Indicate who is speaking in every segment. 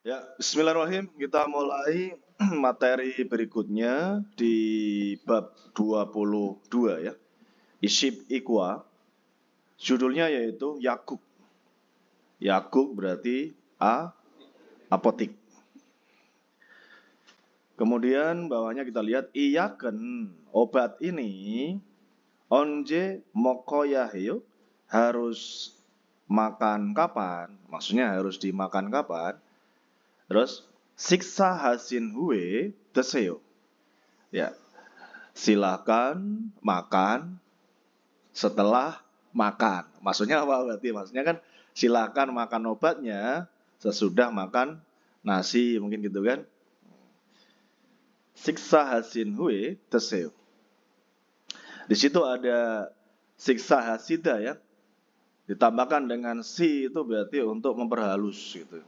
Speaker 1: Ya, bismillahirrahmanirrahim. Kita mulai materi berikutnya di bab 22 ya. Isib Iqwa. Judulnya yaitu Yakuk. Yakuk berarti apotik. Kemudian bawahnya kita lihat iyaken, obat ini onje mokoyahyo, harus makan kapan? Maksudnya harus dimakan kapan? Terus siksa hasin hue deseo. Ya, silakan makan setelah makan. Maksudnya apa berarti? Maksudnya kan silakan makan obatnya sesudah makan nasi, mungkin gitu kan. Siksa hasin hue deseo. Di situ ada siksa hasida ya. Ditambahkan dengan si itu berarti untuk memperhalus gitu.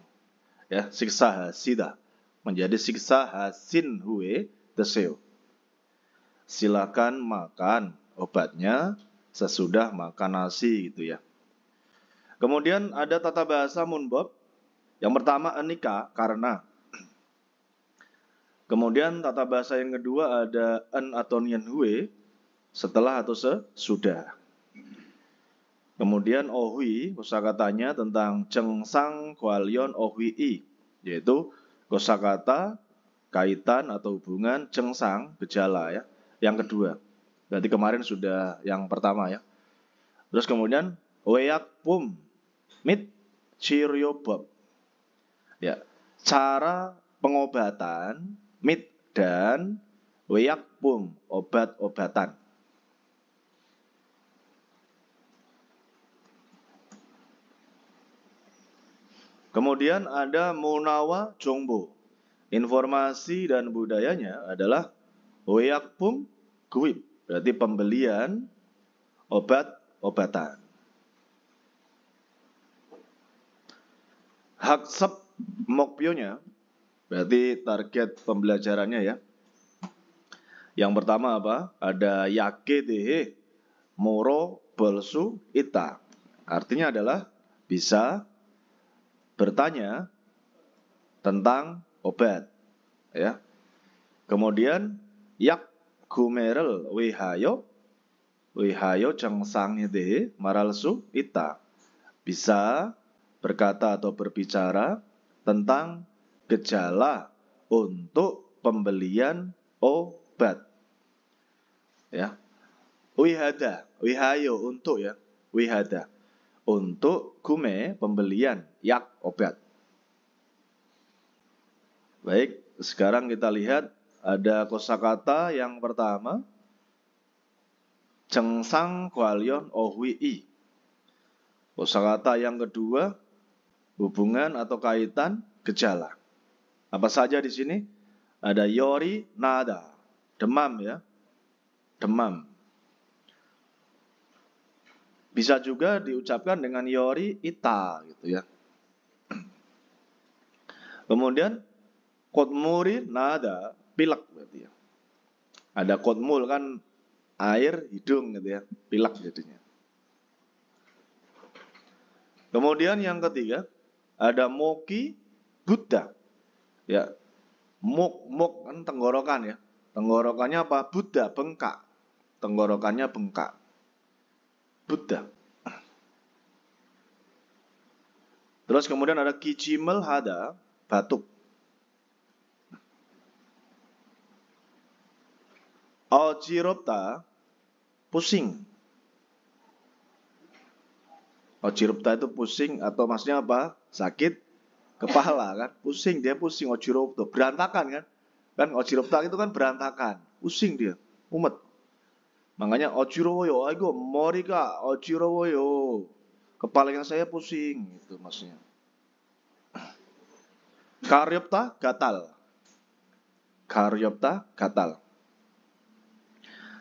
Speaker 1: Ya, siksa hasida menjadi siksa hasin hue deseo. Silakan makan obatnya sesudah makan nasi gitu ya. Kemudian ada tata bahasa munbob. Yang pertama anika, karena. Kemudian tata bahasa yang kedua ada en atau nien hue, setelah atau sesudah. Kemudian ohui, kosakatanya tentang cengsang kualion ohui i, yaitu kosakata kaitan atau hubungan cengsang, gejala ya. Yang kedua. Berarti kemarin sudah yang pertama ya. Terus kemudian weyak pum mit ciriobob. Ya, cara pengobatan mit dan weyak pum, obat-obatan. Kemudian ada Munawa Jongbo. Informasi dan budayanya adalah Weyakpum Guib. Berarti pembelian obat-obatan. Haksep Mokpionya. Berarti target pembelajarannya ya. Yang pertama apa? Ada Yake Dehe Moro Bolsu Ita. Artinya adalah bisa bertanya tentang obat ya. Kemudian yak gumerel wihayo cengsang ide maralsu ita, bisa berkata atau berbicara tentang gejala untuk pembelian obat ya. Wihayo untuk ya, wihada untuk gume pembelian, yak obat. Baik, sekarang kita lihat ada kosakata yang pertama cengsang kualion ohui i. Kosakata yang kedua hubungan atau kaitan gejala. Apa saja di sini? Ada yori nada, demam ya, demam. Bisa juga diucapkan dengan yori ita gitu ya. Kemudian kotmuri nada, pilek berarti ya. Ada kotmul kan air hidung gitu ya, pilek jadinya. Kemudian yang ketiga ada moki Buddha. Ya, muk kan tenggorokan ya. Tenggorokannya apa? Buddha, bengkak. Tenggorokannya bengkak. Buddha. Terus kemudian ada kijimel hada, batuk. Ojiropta, pusing. Ojiropta itu pusing atau maksudnya apa? Sakit kepala kan? Pusing, dia pusing. Ojiropta, berantakan kan? Kan ojiropta itu kan berantakan. Pusing dia, umet. Makanya ojirowoyo, ayo morika ojirowoyo. Kepalanya saya pusing, itu maksudnya. Karyopta gatal. Karyopta gatal.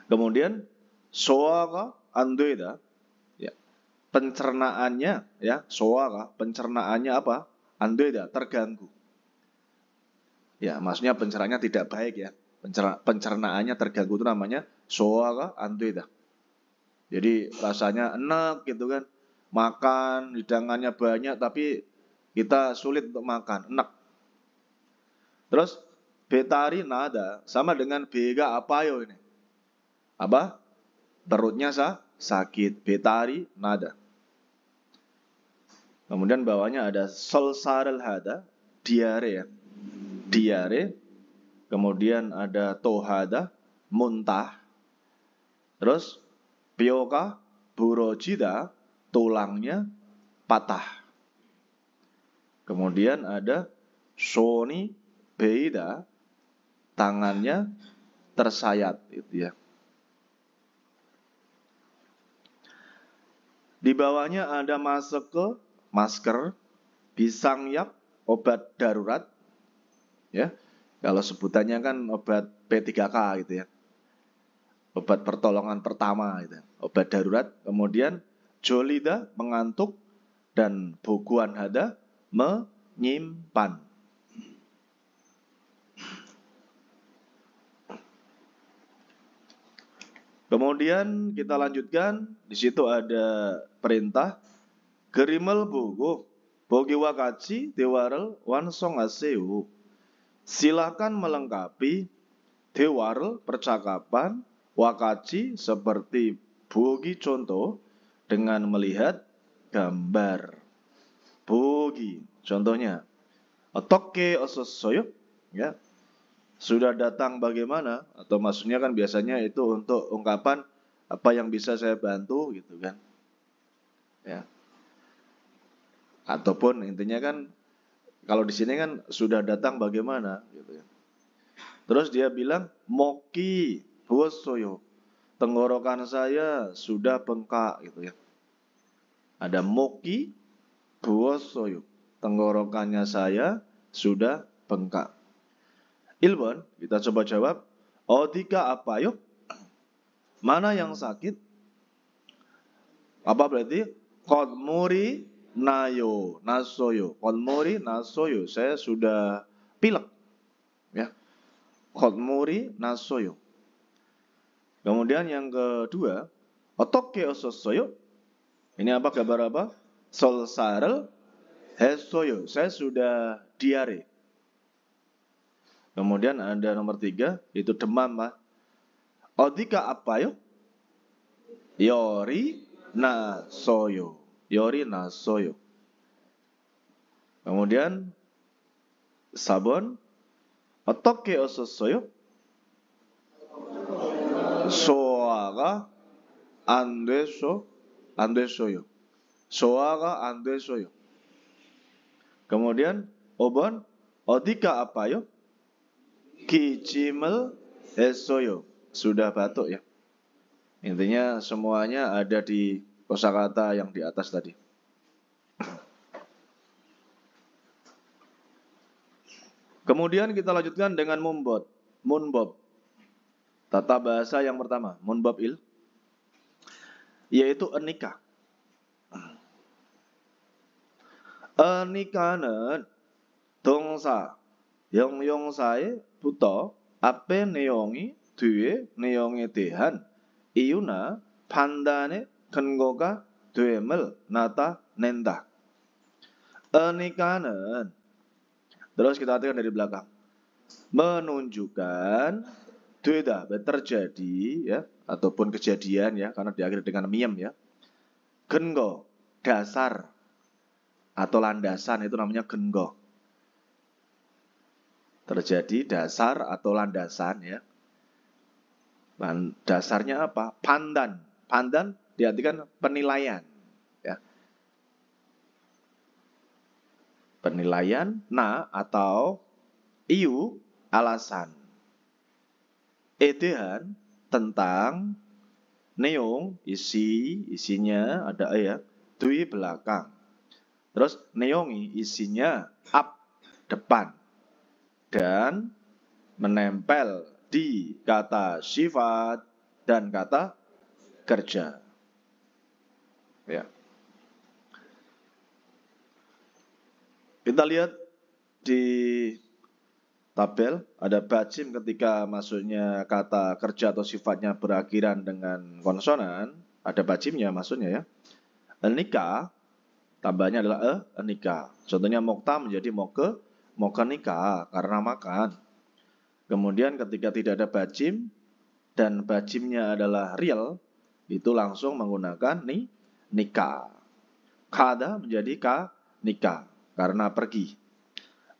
Speaker 1: Kemudian soaka andoida, ya. Pencernaannya ya, soaka pencernaannya apa? Andoida, terganggu. Ya, maksudnya pencernaannya tidak baik ya. Pencernaannya terganggu itu namanya soaka andoida. Jadi rasanya enak gitu kan. Makan, hidangannya banyak tapi kita sulit untuk makan, enak. Terus betari nada sama dengan bega apa yo ini? Apa? Perutnya sakit. Betari nada. Kemudian bawahnya ada solsarel hada, diare ya. Diare. Kemudian ada tohada, muntah. Terus pioka, burojida, tulangnya patah. Kemudian ada shoni, beida, tangannya tersayat itu ya. Di bawahnya ada masker, bisangyak, obat darurat ya. Kalau sebutannya kan obat P3K gitu ya. Obat pertolongan pertama gitu. Obat darurat, kemudian jolida mengantuk dan boguan hada menyimpan. Kemudian kita lanjutkan, di situ ada perintah gerimel bogo bogi wakaci dewarel wansong aseu. Silakan melengkapi dewarel percakapan wakaci seperti bogi contoh dengan melihat gambar. Bogi contohnya otoke ososoyo ya. Sudah datang bagaimana? Atau maksudnya kan biasanya itu untuk ungkapan apa yang bisa saya bantu gitu kan. Ya. Ataupun intinya kan kalau di sini kan sudah datang bagaimana gitu ya. Terus dia bilang moki buosoyo. Tenggorokan saya sudah bengkak gitu ya. Ada moki buosoyo. Tenggorokannya saya sudah bengkak. Ilbon, kita coba jawab. Odika apa yuk? Mana yang sakit? Apa berarti? Kodmuri nasoyo. Kodmuri nasoyo. Saya sudah pilek. Ya. Kodmuri nasoyo. Kemudian yang kedua, otoke ososoyo. Ini apa kabar apa? Solsarel hesoyo. Saya sudah diare. Kemudian ada nomor 3, itu demam, Pak. Odika apa yuk? Yori nasoyo. Yori nasoyo. Kemudian sabon. Otoke ososoyo. Soaga andesoyo. Soaga andesoyo. Kemudian obon. Odika apa yuk? Kijimel hesoyo. Sudah batuk ya. Intinya semuanya ada di kosakata yang di atas tadi. Kemudian kita lanjutkan dengan munbob. Tata bahasa yang pertama, munbob il, yaitu enika. Enika는 동사 형용사에부터 앞에 내용이 뒤에 내용에 대한 이유나 판단의 근거가 됨을 나타낸다. Enika는, terus kita artikan dari belakang, menunjukkan deda terjadi ya, ataupun kejadian ya, karena diakhiri dengan miem ya. Gengo, dasar atau landasan itu namanya gengo. Terjadi dasar atau landasan ya. Dasarnya apa? Pandan. Pandan diartikan penilaian ya. Penilaian atau iu alasan. Edehan tentang neong isinya ada ya, dui belakang. Terus neongi isinya up depan. Dan menempel di kata sifat dan kata kerja. Ya. Kita lihat di tabel ada bacim ketika masuknya kata kerja atau sifatnya berakhiran dengan konsonan, ada bacimnya maksudnya ya. Enika tambahnya adalah enika. Contohnya mokta menjadi moke, mau ke nikah karena makan. Kemudian ketika tidak ada bajim dan bajimnya adalah real, itu langsung menggunakan nikah. Kada menjadi nikah karena pergi.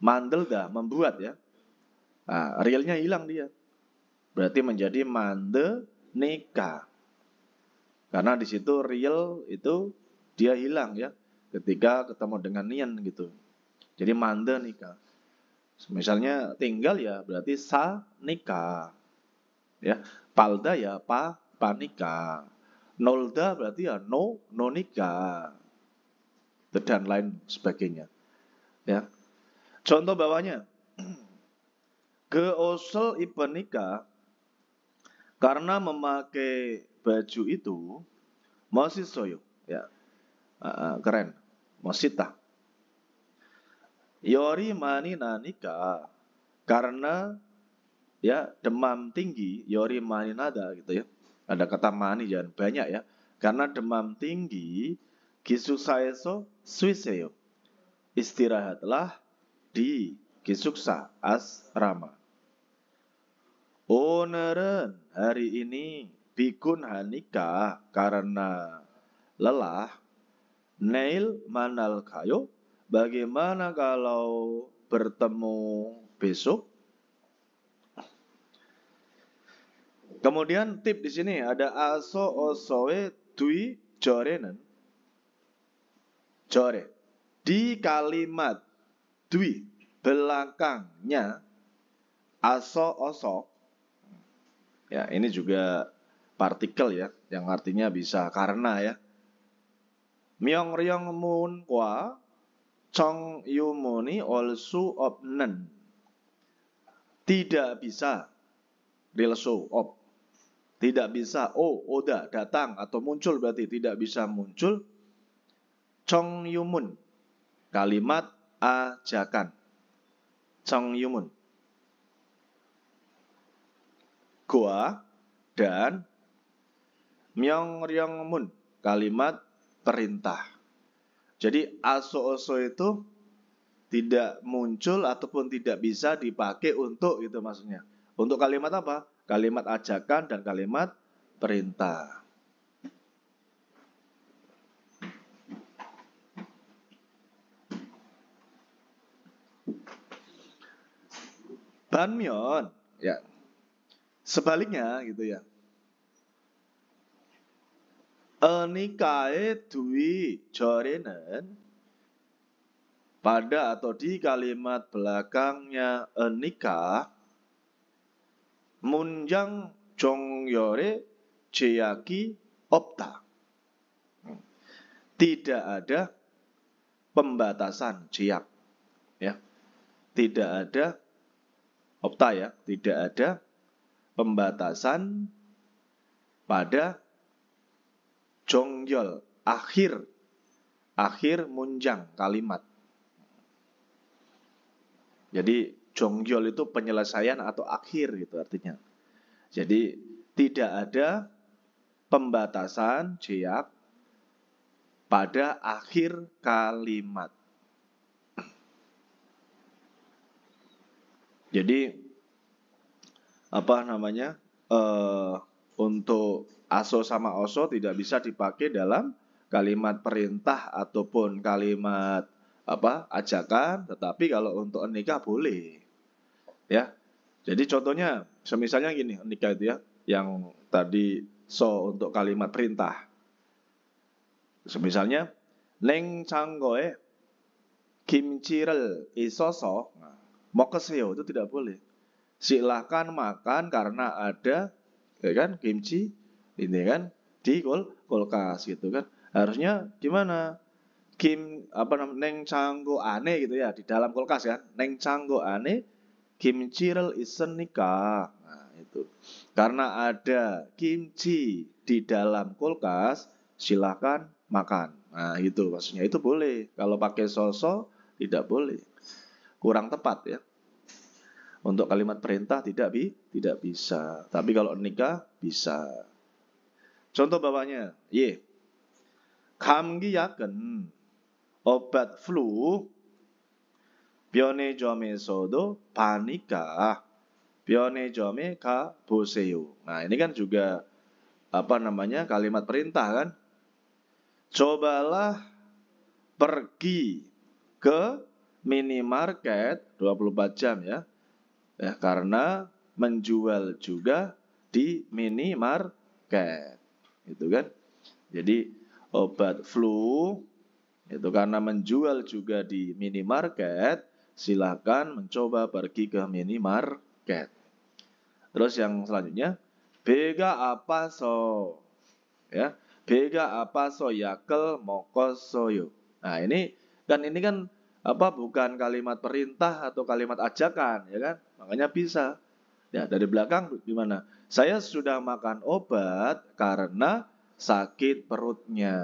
Speaker 1: Mandelda membuat ya. Nah, realnya hilang dia. Berarti menjadi mande nikah. Karena di situ real itu dia hilang ya ketika ketemu dengan nian gitu. Jadi mande nikah. Misalnya tinggal ya berarti sa nikah. Ya, palda ya panika. Nolda berarti ya no nikah. Dan lain sebagainya. Ya. Contoh bawahnya. Geosel ipenika karena memakai baju itu masih soyo ya. Keren. Masita. Yori mani nanika karena ya demam tinggi, yori mani nada gitu ya. Ada kata mani jangan banyak ya. Karena demam tinggi, kisuksaeso suiseyo. Istirahatlah di kisuksa asrama. Oneran hari ini bikun hanika karena lelah. Neil manal kayo. Bagaimana kalau bertemu besok? Kemudian tip di sini ada aso osowe dui jorenen. Jore. Di kalimat dui belakangnya aso oso. Ya, ini juga partikel ya yang artinya bisa karena ya. Myong ryong mun kwa Chong yumoni olsu opnen. Tidak bisa rilso op. Tidak bisa oda datang atau muncul berarti tidak bisa muncul. Chong yumun. Kalimat ajakan. Chong yumun. Gua dan myong ryong mun. Kalimat perintah. Jadi aso-oso itu tidak muncul ataupun tidak bisa dipakai untuk itu maksudnya. Untuk kalimat apa? Kalimat ajakan dan kalimat perintah. Banmyeon, ya. Sebaliknya gitu ya. Enikae dui jorenen pada atau di kalimat belakangnya enika munjang jongyore jeyaki opta. Tidak ada pembatasan jeyak. Ya. Tidak ada opta ya, tidak ada pembatasan pada jongyol akhir munjang kalimat. Jadi jongyol itu penyelesaian atau akhir gitu artinya. Jadi tidak ada pembatasan jeyak pada akhir kalimat. Jadi apa namanya? Untuk aso sama oso tidak bisa dipakai dalam kalimat perintah ataupun kalimat ajakan, tetapi kalau untuk nikah boleh. Ya. Jadi contohnya semisalnya gini, nikah itu ya, yang tadi so untuk kalimat perintah. Semisalnya neng changgoe kimchi를 isoso, 먹으세요 itu tidak boleh. Silakan makan karena ada ya kan kimchi ini kan di kulkas gitu kan. Harusnya gimana? Neng canggo ane gitu ya di dalam kulkas ya. Neng canggo ane kimchi를 있으니까. Nah, itu. Karena ada kimchi di dalam kulkas, silakan makan. Nah, itu maksudnya itu boleh. Kalau pakai soso tidak boleh. Kurang tepat ya. Untuk kalimat perintah tidak bisa. Tapi kalau nikah bisa. Contoh bawahnya, 감기약은 obat flu 편의점에서도 파니까 편의점에 가 보세요. Nah, ini kan juga apa namanya? Kalimat perintah kan? Cobalah pergi ke minimarket 24 jam ya. Ya, karena menjual juga di minimarket. Gitu kan? Jadi obat flu itu karena menjual juga di minimarket, silakan mencoba pergi ke minimarket. Terus yang selanjutnya, bega apa so, ya, bega apa so yakel mokosoyo. Nah ini kan apa bukan kalimat perintah atau kalimat ajakan, ya kan? Makanya bisa. Ya dari belakang gimana? Saya sudah makan obat karena sakit perutnya.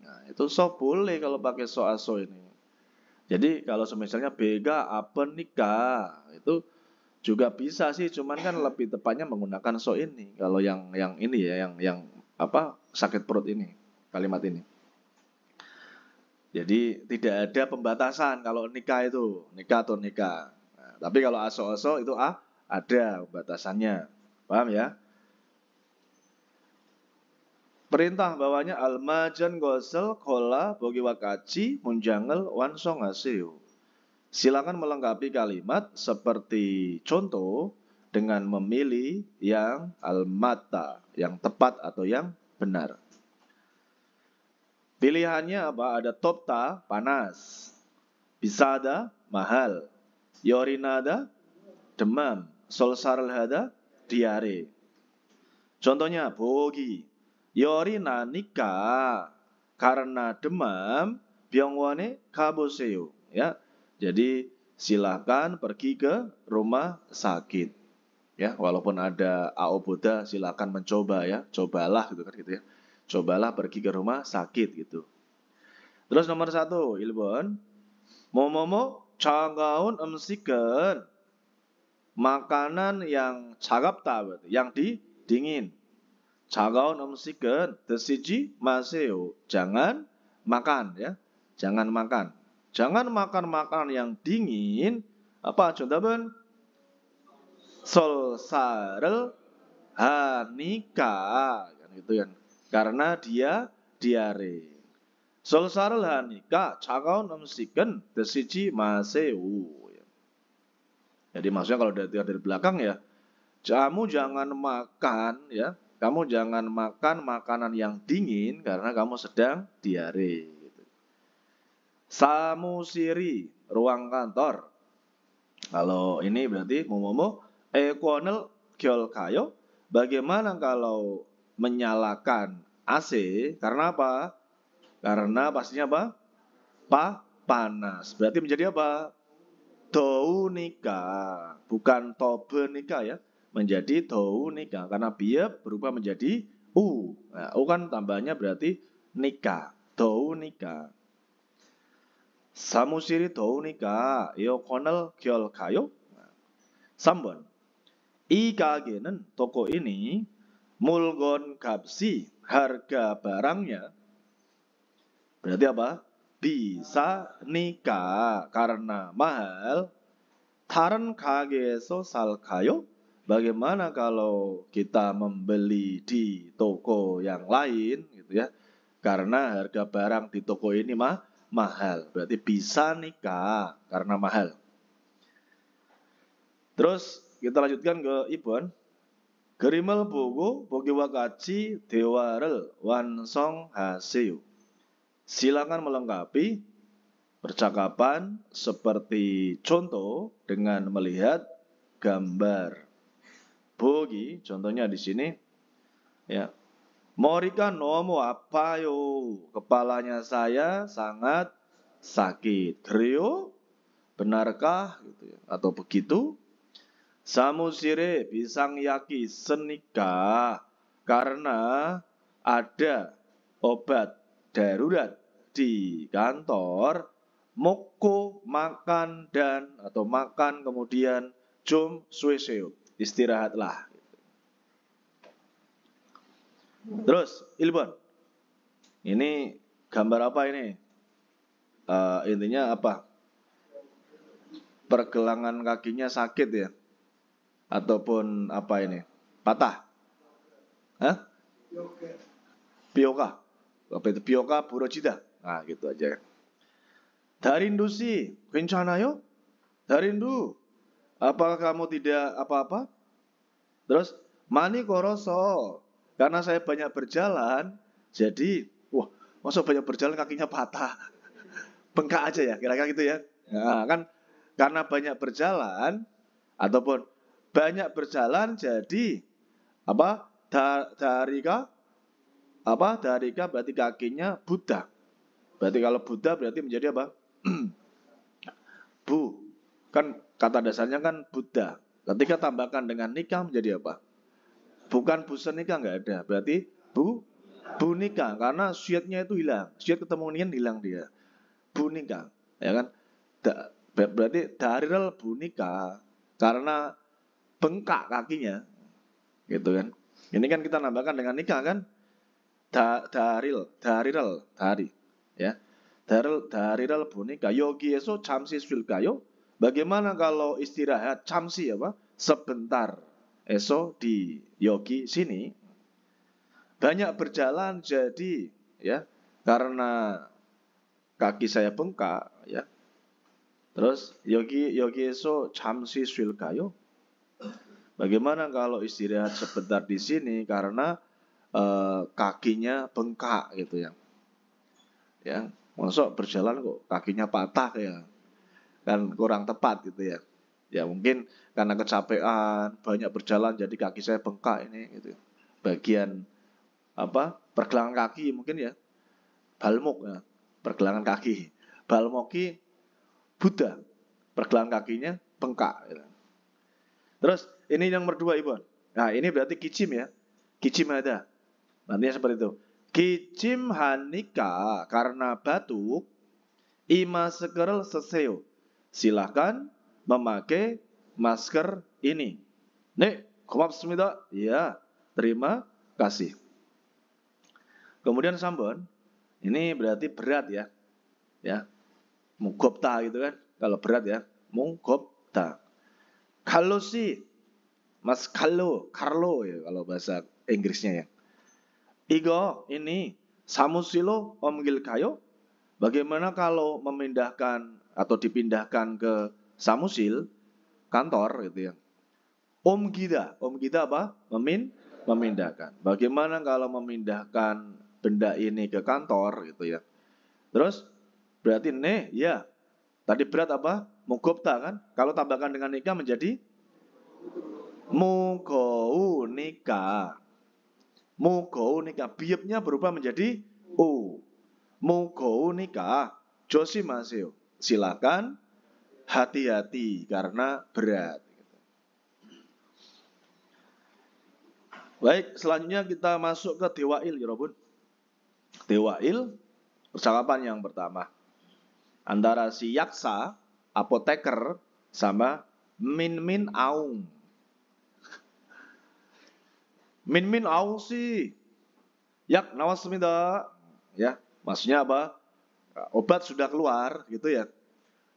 Speaker 1: Nah itu so boleh kalau pakai so aso ini. Jadi kalau misalnya bega apa nikah itu juga bisa sih, cuman kan lebih tepatnya menggunakan so ini. Kalau yang ini ya, yang apa sakit perut ini, kalimat ini. Jadi tidak ada pembatasan kalau nikah itu, nikah atau nikah. Nah, tapi kalau aso-aso itu ada pembatasannya. Paham ya? Perintah bawahnya almajan gosel kola bogi wakaci munjangel wansong aseo. Silakan melengkapi kalimat seperti contoh dengan memilih yang almata, yang tepat atau yang benar. Pilihannya apa? Ada topta, panas. Bisada, mahal. Yorinada, demam. Solsaralhada, diare. Contohnya, bogi. Yorina nikah. Karena demam, byongwone kaboseo. Ya, jadi silakan pergi ke rumah sakit. Ya, walaupun ada aoboda silakan mencoba ya, cobalah gitu kan gitu ya. Cobalah pergi ke rumah sakit gitu. Terus nomor 1, Ilbon. Momomo 차가운 음식은 makanan yang 차갑다 berarti, yang dingin. 차가운 음식은 드시지 마세요. Jangan makan ya. Jangan makan. Jangan makan makanan yang dingin. Apa contohnya? Solsarel hanika kan gitu kan. Karena dia diare. Solsarel hanika 차가운 음식은 드시지 마세요. Jadi maksudnya kalau dari belakang ya, kamu jangan makan ya. Kamu jangan makan makanan yang dingin karena kamu sedang diare. Samusiri, ruang kantor. Kalau ini berarti momomo ekonel gyolkayo. Bagaimana kalau menyalakan AC? Karena apa? Karena pastinya apa? Panas. Berarti menjadi apa? Dounika. Bukan tobenika ya. Menjadi dounika. Karena dia berubah menjadi u. Nah, u kan tambahnya berarti nika. Dounika. 사무실이 더우니까 에어컨을 켤까요? 3번. 이 가게는 toko ini mulgon 값이 harga barangnya berarti apa? Bisa nikah karena mahal. 다른 가게에서 살까요? Bagaimana kalau kita membeli di toko yang lain gitu ya? Karena harga barang di toko ini mahal, berarti bisa nikah karena mahal. Terus kita lanjutkan ke Ibon. Gerimel bogo bogi wakaci dewarel wansong haseyo. Silakan melengkapi percakapan seperti contoh dengan melihat gambar. Bogi, contohnya di sini, ya. Morika nomo apayo, kepalanya saya sangat sakit. Krio, benarkah gitu ya? Atau begitu? Samusire pisang yaki senika karena ada obat darurat di kantor. Moko makan dan atau makan kemudian jom sueseo, istirahatlah. Terus, Ilbon, ini gambar apa ini? Intinya apa? pergelangan kakinya sakit ya, ataupun apa ini, patah, hah? Piyoka, apa itu piyoka burochida, nah gitu aja. Darindu sih, 괜찮아요? Darindu, apakah kamu tidak apa-apa? Terus mani koroso, karena saya banyak berjalan, jadi wah, masa banyak berjalan kakinya patah, bengkak aja ya, kira-kira gitu ya. Nah, kan karena banyak berjalan ataupun banyak berjalan jadi apa? Darika apa? Darika berarti kakinya Buddha. Berarti kalau Buddha berarti menjadi apa? Bu. Kan kata dasarnya kan Buddha. Ketika tambahkan dengan nikah menjadi apa? Bukan busen nikah, nggak ada. Berarti bu nikah karena syednya itu hilang. Syed ketemu nian hilang dia. Bu nikah, ya kan? Berarti darirel bu nikah karena bengkak kakinya, gitu kan? Ini kan kita nambahkan dengan nikah kan? Dari, ya. Darirel bu nikah. Yogi eso camsi swilkayo. Bagaimana kalau istirahat camsi apa? Sebentar. Eso di yogi sini banyak berjalan jadi ya karena kaki saya bengkak ya. Terus yogi eso camsi swilkayo. Bagaimana kalau istirahat sebentar di sini karena kakinya bengkak gitu ya. Ya, masuk berjalan kok kakinya patah ya. Kan kurang tepat gitu ya. Ya mungkin karena kecapean, banyak berjalan jadi kaki saya bengkak ini gitu. Bagian apa? Pergelangan kaki mungkin ya. Balmuk ya. Pergelangan kaki. Balmoki Buddha. Pergelangan kakinya bengkak gitu. Terus ini yang kedua Ibu. Nah, ini berarti kicim ya. Kicim ada. Nantinya seperti itu. Kicim hanika karena batuk ima sekerel seseo. Silahkan memakai masker ini. Nih, 고맙습니다. Ya, terima kasih. Kemudian sambon, ini berarti berat ya. Ya, mugopta gitu kan. Kalau berat ya, mugopta. Kalau sih, Mas Carlo ya kalau bahasa Inggrisnya ya. Igo, ini samusilo omgil kayo. Bagaimana kalau memindahkan atau dipindahkan ke samusil kantor gitu ya. Om Gida apa? Memindahkan. Bagaimana kalau memindahkan benda ini ke kantor gitu ya. Terus berarti ya. Tadi berat apa? Mugopta kan? Kalau tambahkan dengan nikah menjadi mugou nikah. Mugou nikah. Biepnya berubah menjadi u. Mugou nikah. Josimaseo. Silakan hati-hati karena berat. Baik, selanjutnya kita masuk ke Dewail, ya Robun. Dewail, percakapan yang pertama. Antara si yaksa, apoteker, sama Min Aung. Min Aung sih. Yak nawasmida. Ya, maksudnya apa? Obat sudah keluar, gitu ya.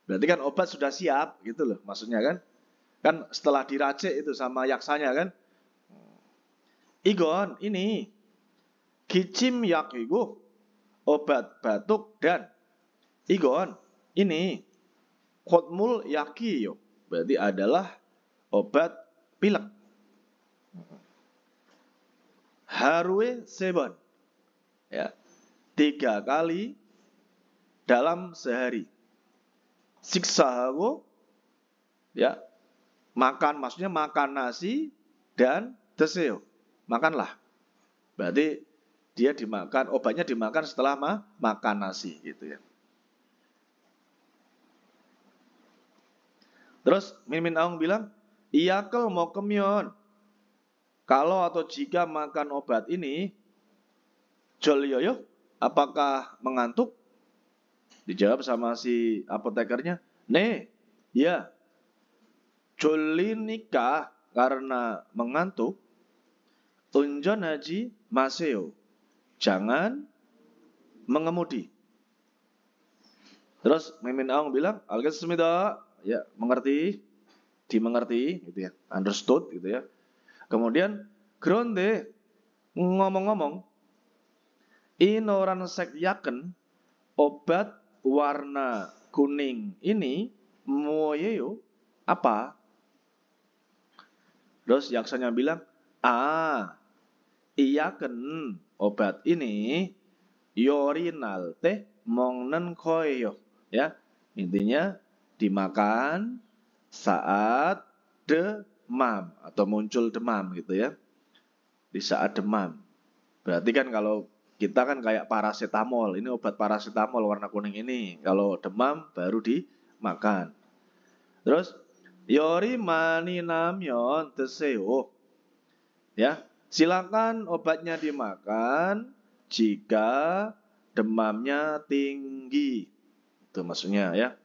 Speaker 1: Berarti kan obat sudah siap, gitu loh. Maksudnya kan. Kan setelah diracik itu sama yaksanya kan. Igon, ini kicim yak igu obat batuk dan Igon, ini khotmul yaki yo. Berarti adalah obat pilek. Harue sebon. Ya. 3 kali dalam sehari. Siksa aku ya. Makan maksudnya makan nasi dan deseo. Makanlah. Berarti dia dimakan, obatnya dimakan setelah makan nasi gitu ya. Terus Min Aung bilang, iya kel mau kemyon. Kalau atau jika makan obat ini, jolyoyo, apakah mengantuk? Dijawab sama si apotekernya, ya. Joli nikah karena mengantuk. Unjon haji maseo. Jangan mengemudi. Terus Min Aung bilang, algesmida. ya, mengerti, dimengerti, gitu ya, understood, gitu ya. Kemudian gronde ngomong-ngomong, inoransek yaken obat warna kuning ini moyeyo apa? Terus yaksanya bilang, iyaken obat ini yorinal teh mongnen koyo, ya. Intinya dimakan saat demam atau muncul demam gitu ya. Di saat demam. Berarti kan kalau kita kan kayak paracetamol, ini obat paracetamol warna kuning ini. Kalau demam baru dimakan. Terus yori mani namyon teseo. Ya, silakan obatnya dimakan jika demamnya tinggi. Itu maksudnya ya.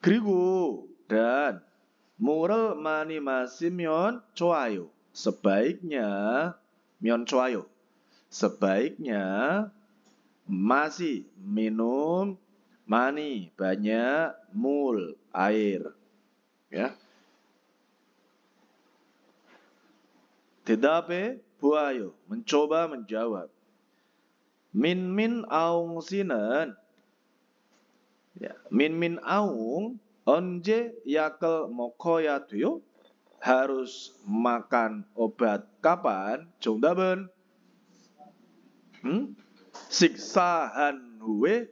Speaker 1: Grigu dan mural mani masimyon coayo. Sebaiknya myon coayo. Sebaiknya masih minum mani banyak mul air. Ya. Tetapi buayo mencoba menjawab. Min aung sinan. Ya, min aung onje yakel mokoya tuyo harus makan obat kapan? Jongdaben. Siksahan huwe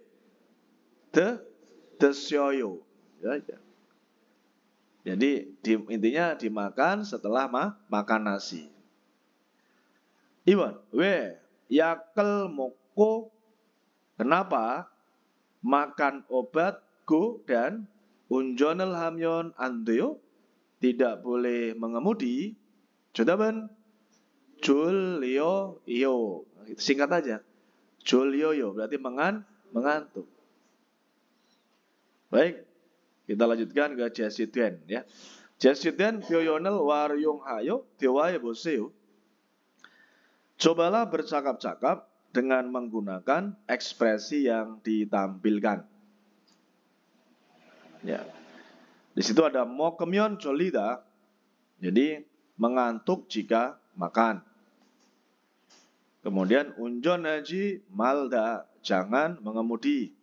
Speaker 1: desyoyo. Ya, ya. Jadi intinya dimakan setelah makan nasi. Iwan, yakel moko. Kenapa? Makan obat go dan unjonel hamyon andeo tidak boleh mengemudi. Jodaban julio iyo. Singkat aja. Julio yo berarti mengantuk. Baik, kita lanjutkan ke Jesiden ya. Jesiden pyoyonel waryong hayo dewaye boseo. Cobalah bercakap-cakap dengan menggunakan ekspresi yang ditampilkan. Ya. Di situ ada mokemyon cholida. Jadi mengantuk jika makan. Kemudian unjon haji malda, jangan mengemudi.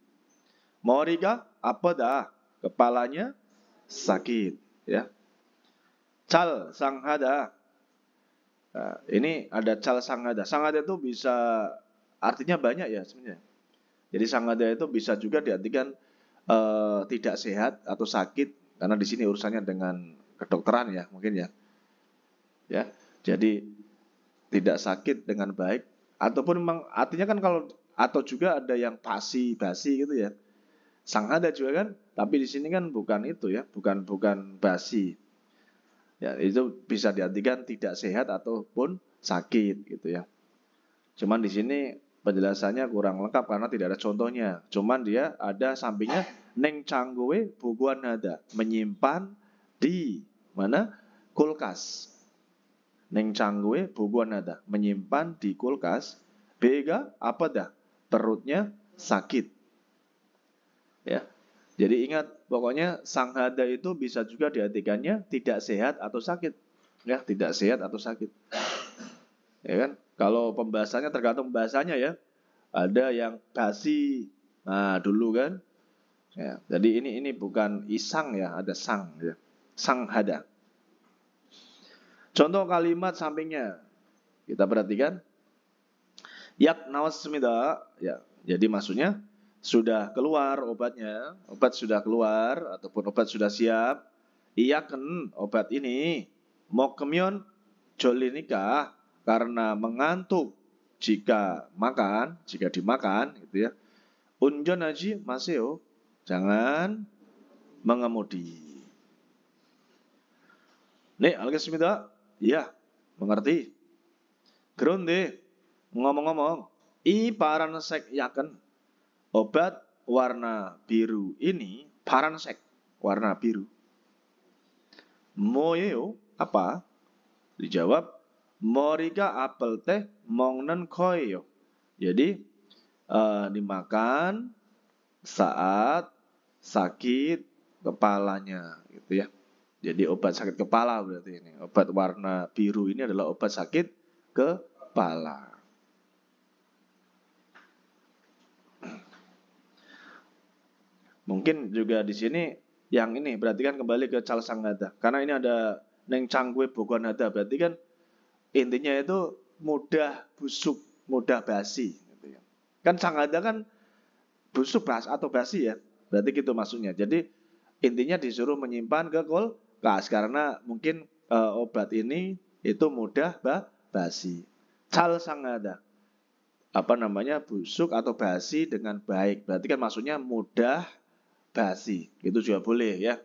Speaker 1: Moriga apa dah? Kepalanya sakit, ya. Cal sanghada. Nah, ini ada cal sanghada. Sanghada itu bisa artinya banyak ya sebenarnya. Jadi sanghada itu bisa juga diartikan tidak sehat atau sakit, karena di sini urusannya dengan kedokteran ya mungkin ya. Ya, jadi tidak sakit dengan baik, ataupun memang artinya kan kalau atau juga ada yang basi gitu ya. Sanghada juga kan, tapi di sini kan bukan itu ya, bukan basi. Ya, itu bisa diartikan tidak sehat ataupun sakit gitu ya. Cuman di sini penjelasannya kurang lengkap karena tidak ada contohnya. Cuman dia ada sampingnya neng canggowe buguan nada, menyimpan di mana? Kulkas. Neng canggowe buguan nada, menyimpan di kulkas. Bega apa dah? Perutnya sakit. Ya. Jadi ingat, pokoknya sanghada itu bisa juga diartikannya tidak sehat atau sakit. Ya, tidak sehat atau sakit. Ya kan? Kalau pembahasannya tergantung bahasanya ya. Ada yang basi. Nah, dulu kan. Ya, jadi ini bukan isang ya, ada sang ya. Sanghada. Contoh kalimat sampingnya. Kita perhatikan. Yak nawasmida, ya. Jadi maksudnya sudah keluar obatnya, obat sudah keluar ataupun obat sudah siap. Iyaken obat ini mokemyon jolinika karena mengantuk jika dimakan gitu ya. Unjon haji maseo, jangan mengemudi. Nih, algesmida, iya, mengerti. Gronde, ngomong-ngomong, i paransek yaken obat warna biru ini paransek warna biru. Moyeo apa? Dijawab morika apel teh mongnen koyo. Jadi dimakan saat sakit kepalanya gitu ya. Jadi obat sakit kepala berarti ini. Obat warna biru ini adalah obat sakit kepala. Mungkin juga di sini yang ini berarti kan kembali ke Cal Sanghada. Karena ini ada Neng Cangkwe Bogon Hada, berarti kan intinya itu mudah busuk, mudah basi gitu ya. Kan Sanghada kan busuk atau basi ya. Berarti gitu maksudnya. Jadi intinya disuruh menyimpan ke kulkas karena mungkin obat ini itu mudah basi. Cal Sanghada. Apa namanya? Busuk atau basi dengan baik. Berarti kan maksudnya mudah basi. Itu juga boleh ya.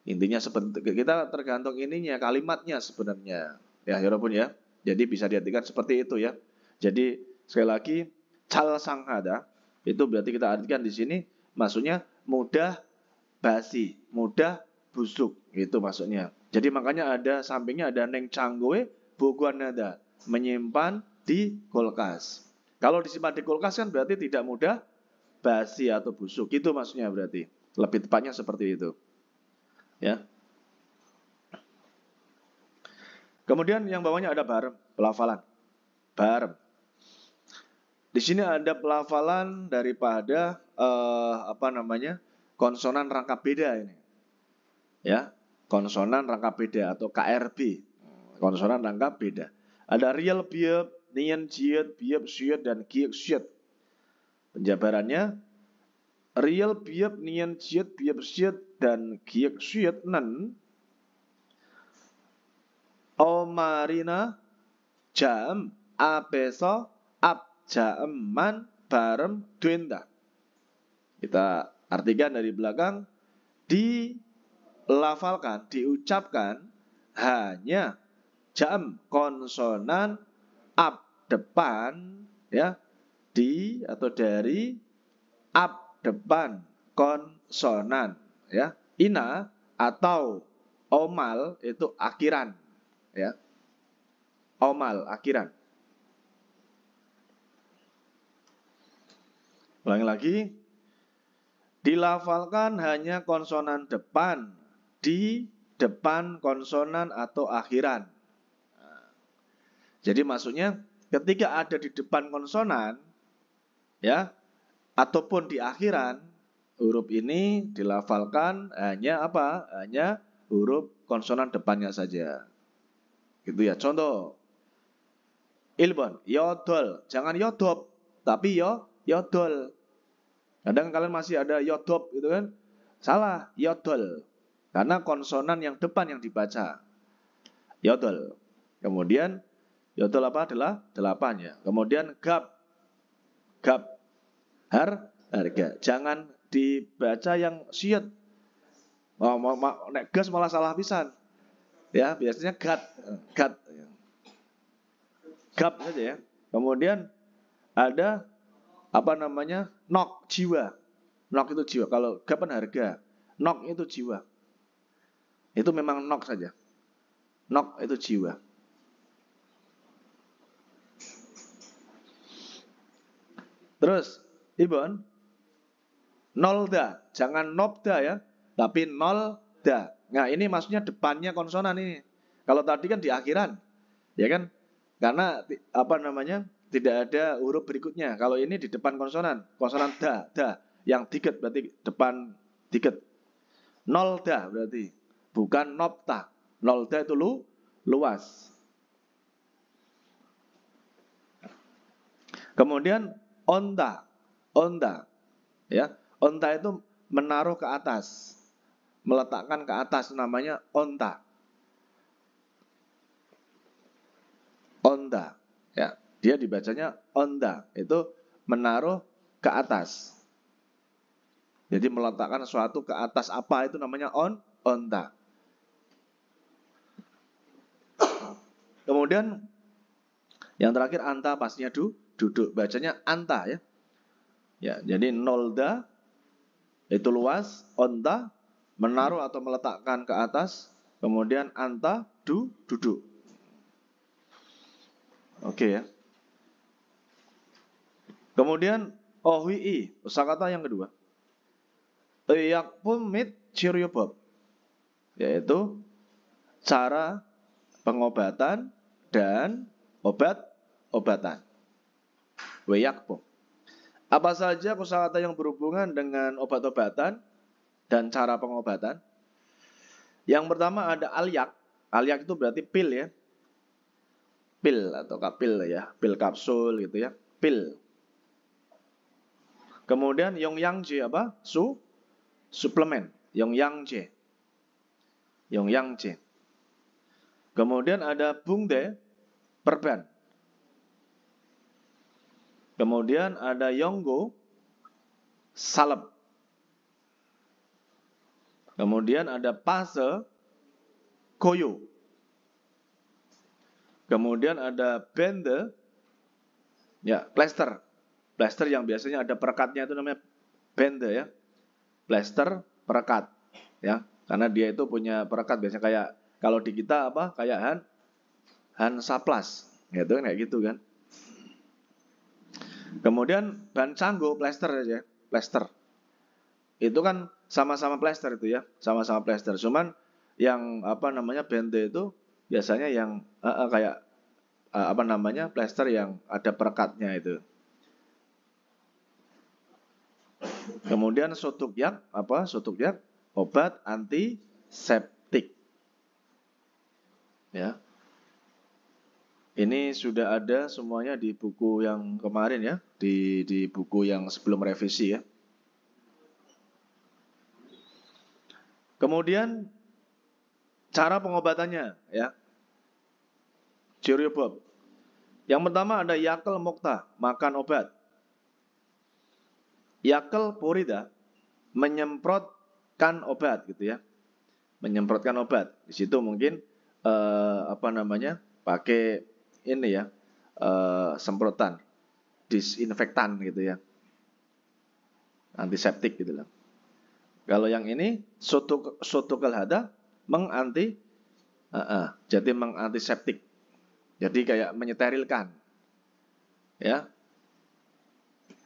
Speaker 1: Intinya seperti kita tergantung ininya, kalimatnya sebenarnya. Ya, walaupun ya. Jadi bisa diartikan seperti itu ya. Jadi sekali lagi Cal Sanghada itu berarti kita artikan di sini maksudnya mudah basi, mudah busuk, itu maksudnya. Jadi makanya ada sampingnya ada Neng Canggoe Boguan Nada, menyimpan di kulkas. Kalau disimpan di kulkas kan berarti tidak mudah basi atau busuk. Itu maksudnya berarti. Lebih tepatnya seperti itu. Ya. Kemudian yang bawahnya ada barem, pelafalan. Barem. Di sini ada pelafalan daripada konsonan rangkap beda ini. Ya, konsonan rangkap beda atau KRB. Konsonan rangkap beda. Ada real biep, nian jiet, biep syet dan giek syet. Penjabarannya real biep, nian jiet, biep syet dan giek syet nen omarina jam apeso ap jaman barem duenda. Kita artikan dari belakang, dilafalkan, diucapkan hanya jam konsonan ap depan ya, di atau dari ap depan konsonan ya, ina atau omal itu akhiran ya, omal akhiran. Ulangi lagi, dilafalkan hanya konsonan depan di depan konsonan atau akhiran. Jadi maksudnya ketika ada di depan konsonan ya ataupun di akhiran, huruf ini dilafalkan hanya apa? Hanya huruf konsonan depannya saja. Gitu ya. Contoh. Ilbon, yodol, jangan yodop, tapi yodol. Kadang kalian masih ada yodop gitu kan? Salah, yodol. Karena konsonan yang depan yang dibaca. Yodol. Kemudian yodol apa adalah 8 ya. Kemudian gap. Gap. Harga. Jangan dibaca yang syet. Nek gas malah salah pisan. Ya, biasanya gat. Gap saja ya. Kemudian ada nok jiwa. Nok itu jiwa. Kalau gap kan harga. Nok itu jiwa. Itu memang nok saja. Nok itu jiwa. Terus, Ibon, nolda. Jangan nobda ya. Tapi nolda. Nah ini maksudnya depannya konsonan ini. Kalau tadi kan di akhiran. Ya kan? Karena tidak ada huruf berikutnya. Kalau ini di depan konsonan da, yang diket berarti depan diket. Nolda berarti bukan nopta. Nolda itu luas. Kemudian onta, ya, onta itu menaruh ke atas, meletakkan ke atas, namanya onta. Onda, ya, dia dibacanya onda, itu menaruh ke atas. Jadi meletakkan sesuatu ke atas apa itu namanya onda. Kemudian yang terakhir anta pastinya duduk, bacanya anta ya. Ya, jadi nolda itu luas, onda menaruh atau meletakkan ke atas, kemudian anta duduk. Oke ya. Kemudian ohwi, kosakata yang kedua. Yakpum mit Ciryobab, yaitu cara pengobatan dan obat-obatan. Weyakpum. Apa saja kosakata yang berhubungan dengan obat-obatan dan cara pengobatan? Yang pertama ada alyak. Alyak itu berarti pil ya. Pil atau kapil ya, pil kapsul gitu ya, pil. Kemudian yongyangje apa? Suplemen, yongyangje. Yongyangje. Kemudian ada bungde, perban. Kemudian ada yonggo, salep. Kemudian ada pase, koyo. Kemudian ada bende, ya plester. Plester yang biasanya ada perekatnya itu namanya bende ya. Plester perekat ya. Karena dia itu punya perekat biasanya kayak kalau di kita apa? Kayak Hansaplas gitu kan kayak gitu kan. Kemudian ban canggo plester aja, plester. Itu kan sama-sama plester itu ya, sama-sama plester. Cuman yang apa namanya bende itu biasanya yang kayak apa namanya plester yang ada perekatnya itu. Kemudian sotukyak apa? Sotukyak obat antiseptik. Ya. Ini sudah ada semuanya di buku yang kemarin ya, di buku yang sebelum revisi ya. Kemudian cara pengobatannya ya. Ciryobab. Yang pertama ada yakel mokta, makan obat. Yakel purida, menyemprotkan obat gitu ya. Menyemprotkan obat. Di situ mungkin apa namanya? Pakai ini ya. Semprotan, disinfektan gitu ya. Antiseptik gitu lah. Kalau yang ini sotukal hada jadi mengantiseptik. Jadi kayak menyeterilkan. Ya.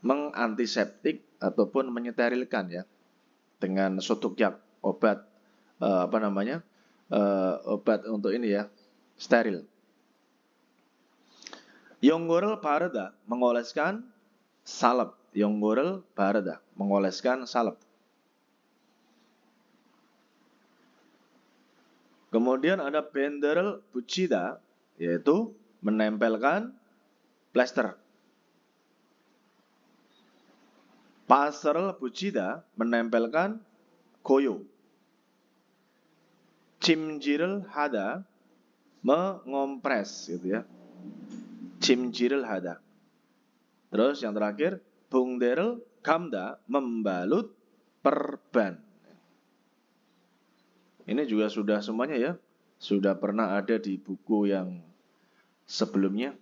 Speaker 1: Mengantiseptik ataupun menyeterilkan ya. Dengan sotukyak obat apa namanya? Obat untuk ini ya, steril. Yonggorel parada, mengoleskan salep. Yonggorel parada, mengoleskan salep. Kemudian ada benderel bucida, yaitu menempelkan plester. Paserel bucida, menempelkan koyo. Cimjirel hada, mengompres gitu ya. Cimjirel hada. Terus yang terakhir, bungderel kamda, membalut perban. Ini juga sudah semuanya ya. Sudah pernah ada di buku yang sebelumnya.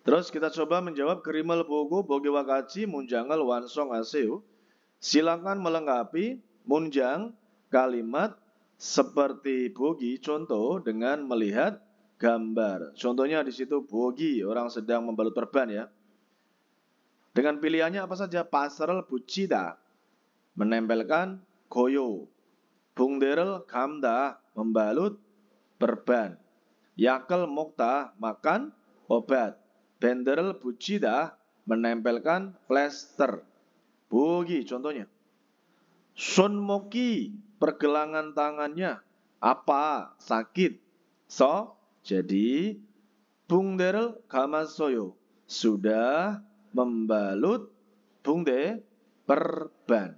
Speaker 1: Terus kita coba menjawab Gerimal Bogo Boge Wakaci Munjangal Wansong Aseu. Silakan melengkapi munjang kalimat seperti Bogi contoh dengan melihat gambar. Contohnya di situ Bogi orang sedang membalut perban ya. Dengan pilihannya apa saja? Pasrel bucida menempelkan koyo. Bungderel kamda membalut perban. Yakel mokta makan obat. Benderel bucida menempelkan plester. Bogi contohnya. Sun moki pergelangan tangannya apa? Sakit. So, jadi bungderel kamasoyo sudah membalut bungde perban.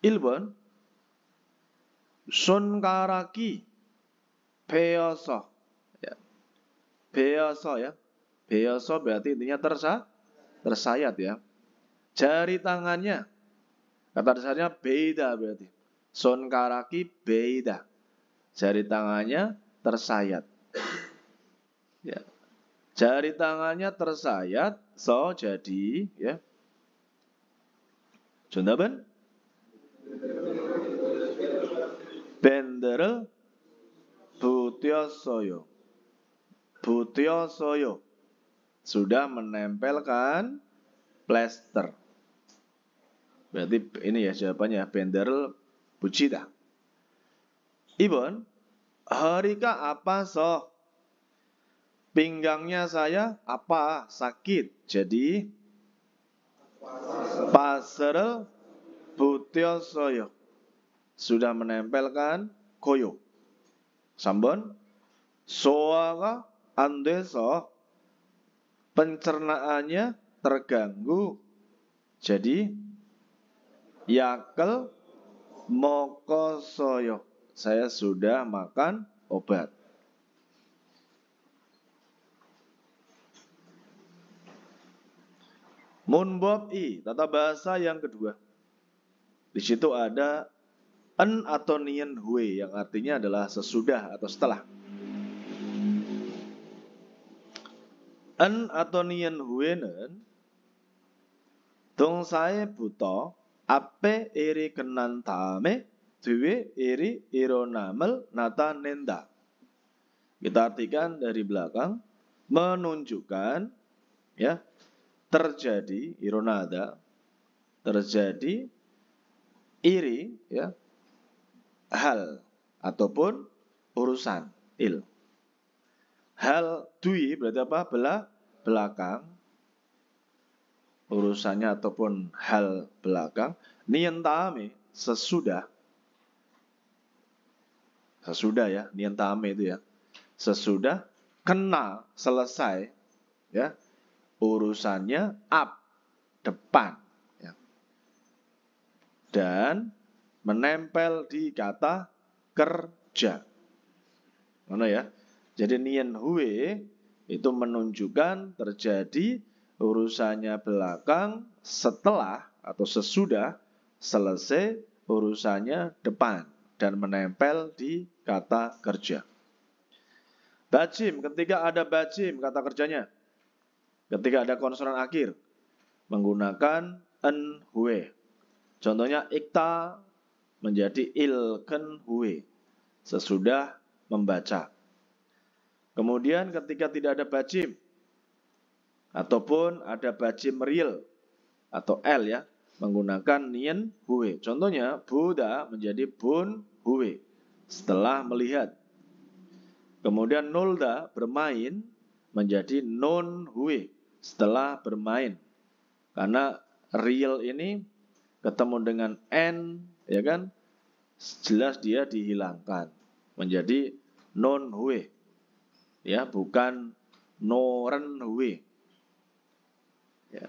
Speaker 1: Ilbon sun karaki beoso. Ya. Beoso ya. Beoso berarti intinya tersayat ya. Jari tangannya kata dasarnya beda berarti. Sun karaki beda. Jari tangannya tersayat. Ya. Jari tangannya tersayat, so jadi ya. Jundaban? Benderel Butyosoyo. Butyosoyo sudah menempelkan plester. Berarti ini ya jawabannya Benderel Bujita. Ibon, harika apa so? Pinggangnya saya apa? Sakit. Jadi pasrel butyo soyo. Sudah menempelkan koyo. Sambon soaga andeso. Pencernaannya terganggu. Jadi yakel mokosoyo. Saya sudah makan obat. Munbob i, tata bahasa yang kedua. Di situ ada en atau nien hue yang artinya adalah sesudah atau setelah. En atau nien huenen 동사의 부터 앞에 일이 끝난 다음에 뒤에 일이 일어남을 나타낸다. Kita artikan dari belakang, menunjukkan ya terjadi ironada, terjadi iri ya hal ataupun urusan il. Hal dui berarti apa? Belakang. Urusannya ataupun hal belakang. Nientame sesudah. Sesudah ya, nientame itu ya. Sesudah kena selesai ya. Urusannya up depan ya. Dan menempel di kata kerja. Mana ya? Jadi nien hue itu menunjukkan terjadi urusannya belakang setelah atau sesudah selesai urusannya depan dan menempel di kata kerja. Bajim, ketika ada bajim kata kerjanya. Ketika ada konsonan akhir menggunakan en hue. Contohnya ikta menjadi ilken hue sesudah membaca. Kemudian ketika tidak ada bajim ataupun ada bajim real atau L ya, menggunakan nien hue. Contohnya Buddha menjadi bun hue setelah melihat. Kemudian nolda bermain menjadi non hue setelah bermain. Karena real ini ketemu dengan n ya kan, jelas dia dihilangkan menjadi non hue. Ya, bukan noren hue. Ya.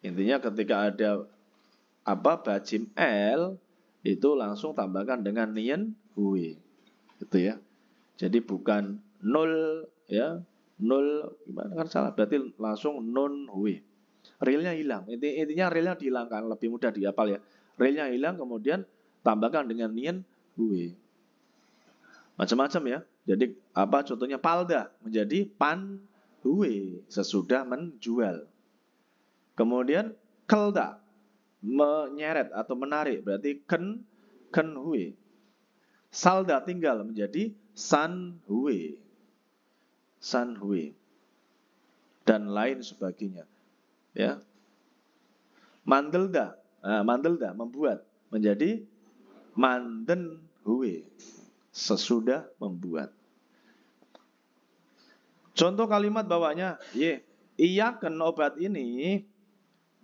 Speaker 1: Intinya ketika ada bajim L itu langsung tambahkan dengan nien hue. Gitu ya. Jadi bukan nol ya, nol gimana kan salah, berarti langsung non hue. Realnya hilang. Intinya realnya dihilangkan, lebih mudah dihafal ya. Realnya hilang kemudian tambahkan dengan nien hue. Macam-macam ya. Jadi contohnya palda menjadi pan hue sesudah menjual. Kemudian kelda menyeret atau menarik berarti ken hue. Salda tinggal menjadi san hue. San hue. Dan lain sebagainya. Ya. Mandelda membuat menjadi manden hue sesudah membuat. Contoh kalimat bawahnya, iya ken obat ini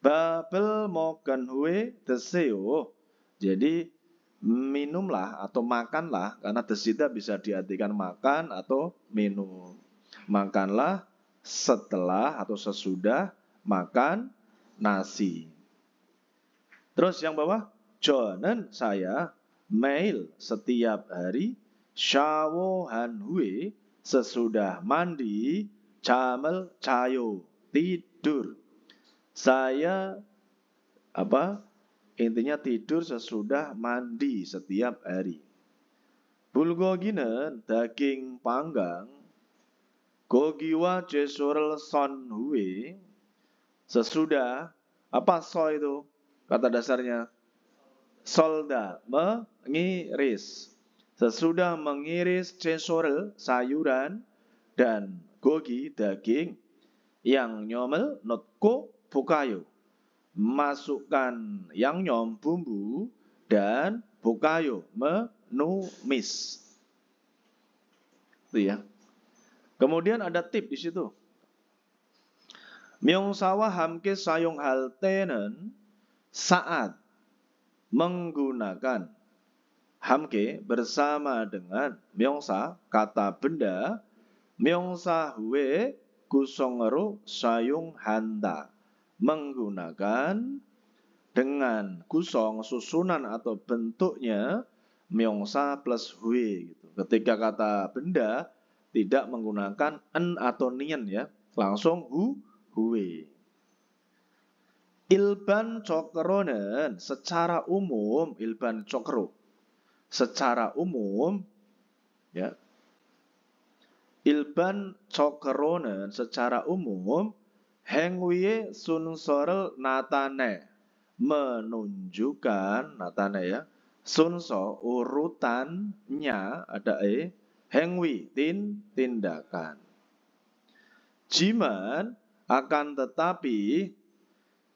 Speaker 1: babel moken hue deseo. Jadi minumlah atau makanlah, karena desida bisa diartikan makan atau minum. Makanlah setelah atau sesudah makan nasi. Terus yang bawah, Jonen saya mail setiap hari shawohan hue sesudah mandi camel cayo tidur. Saya intinya tidur sesudah mandi setiap hari. Bulgoginen daging panggang gogiwa jesurel son hue sesudah so itu kata dasarnya solda mengiris. Sesudah mengiris cesorel sayuran dan gogi daging yang nyomel notko bukayo masukkan yangnyeom bumbu dan bokayo menumis. Itu ya. Kemudian ada tip di situ. Myeongsawa hamke sayong hal tenen saat menggunakan hamke bersama dengan myeongsa kata benda myeongsa hue kusongero sayung handa menggunakan dengan kusong susunan atau bentuknya myeongsa plus hue gitu. Ketika kata benda tidak menggunakan en atau nien ya, langsung hue. Ilban cokronen secara umum ilban cokro secara umum ya. Ilban cokronen secara umum hengwie sunsorel natane menunjukkan natane ya sunso urutannya ada hengwi tindakan jiman akan tetapi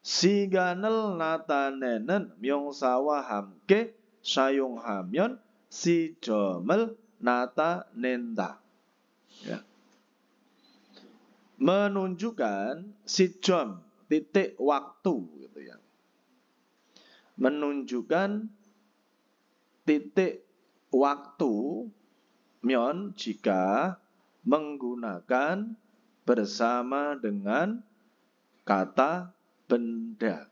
Speaker 1: siganel natanenen myeongsawa hamke sayungha면 시점을 나타낸다. Ya. Menunjukkan si점 titik waktu gitu ya. Menunjukkan titik waktu myon jika menggunakan bersama dengan kata benda.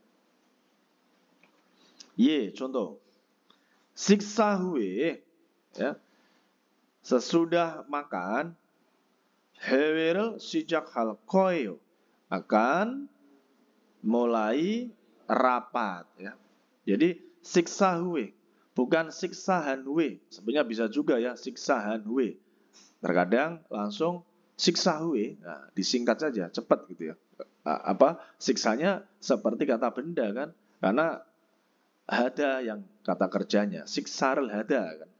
Speaker 1: Contoh. Siksa hue ya. Sesudah makan hewerel sijak할 거예요. Akan mulai rapat ya. Jadi siksa hue bukan siksa hanhue. Sebenarnya bisa juga ya siksa hanhue. Terkadang langsung siksa hue, nah, disingkat saja, cepat gitu ya. Siksanya seperti kata benda kan? Karena hada yang kata kerjanya, siksarel hada kan.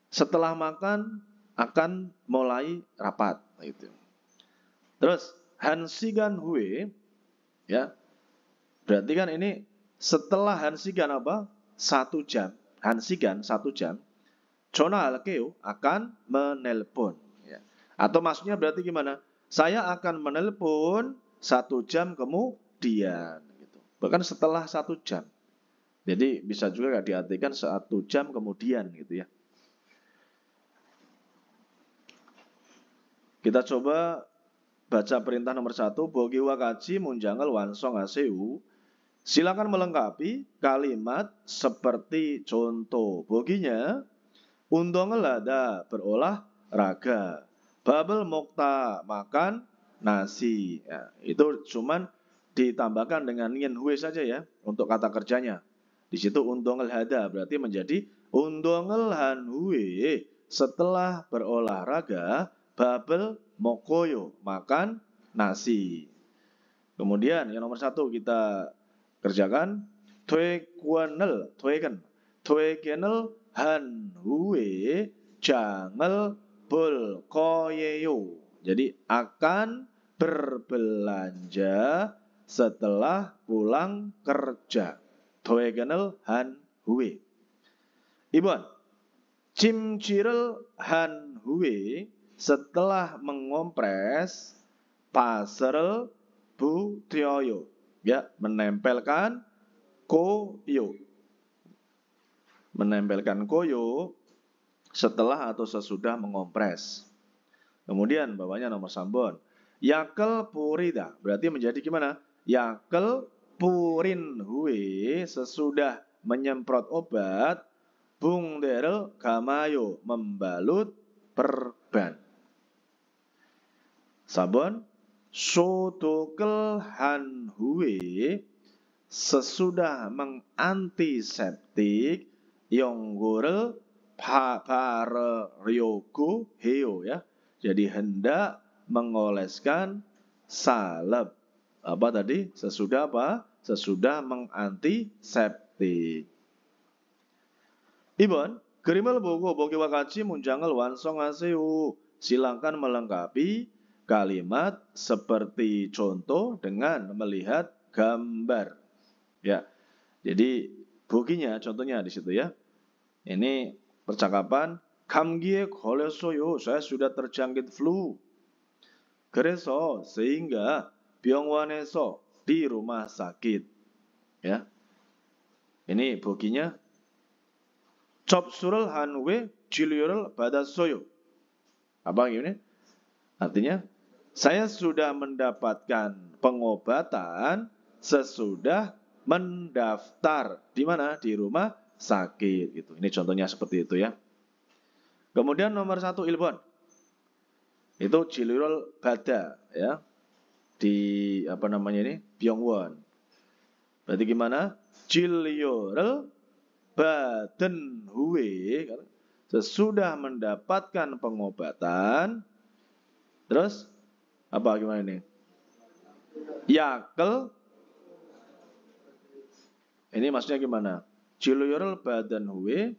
Speaker 1: Setelah makan akan mulai rapat gitu. Terus hansigan hue ya. Berarti kan ini setelah hansigan apa? 1 jam. Hansigan 1 jam. 전화할게요 akan menelpon ya. Atau maksudnya berarti gimana? Saya akan menelpon 1 jam kemudian gitu. Bahkan setelah 1 jam. Jadi bisa juga diartikan 1 jam kemudian gitu ya. Kita coba baca perintah nomor 1. Bogi wakaji munjangal wansong aseu. Silakan melengkapi kalimat seperti contoh. Boginya undongel ada berolahraga. Babel mokta makan nasi. Ya, itu cuman ditambahkan dengan nien hue saja ya untuk kata kerjanya. Di situ undongel hada berarti menjadi undongel han hue setelah berolahraga babel mokoyo makan nasi. Kemudian yang nomor 1 kita kerjakan twekenel han hue jangel bol koyeyo. Jadi akan berbelanja setelah pulang kerja. twekenel han hue. Ibon cimcirel han hue setelah mengompres pasrel bu tioyo. Ya, menempelkan koyo. Menempelkan koyo setelah atau sesudah mengompres. Kemudian bawahnya nomor sambon. Yakel purida. Berarti menjadi gimana? Yakel purin hue sesudah menyemprot obat. Bung derel kamayo membalut perban. Sabon. Sodokel han hue sesudah mengantiseptik yonggore paryoku heo ya. Jadi hendak mengoleskan salep. Apa tadi? Sesudah apa? Sesudah mengantiseptik. Ibon, gerimel bogo bogi wakaci munjangal wansong aseu. Silakan melengkapi kalimat seperti contoh dengan melihat gambar. Ya. Jadi boginya contohnya di situ ya. Ini percakapan 감기에 걸렸어요. Saya sudah terjangkit flu. 그래서 sehingga 병원에서 di rumah sakit. Ya. Ini boginya 접수를 한 후에 진료를 받았어요. Apa gini? Artinya saya sudah mendapatkan pengobatan sesudah mendaftar di mana? Di rumah sakit gitu. Ini contohnya seperti itu ya. Kemudian nomor 1 Ilbon. Itu Jilurul Bada ya. Di apa namanya ini? Byongwon. Berarti gimana? Jilurul Baden Hue sesudah mendapatkan pengobatan. Terus apa gimana ini? Yakel. Ini maksudnya gimana? Jilurul Baden Hue.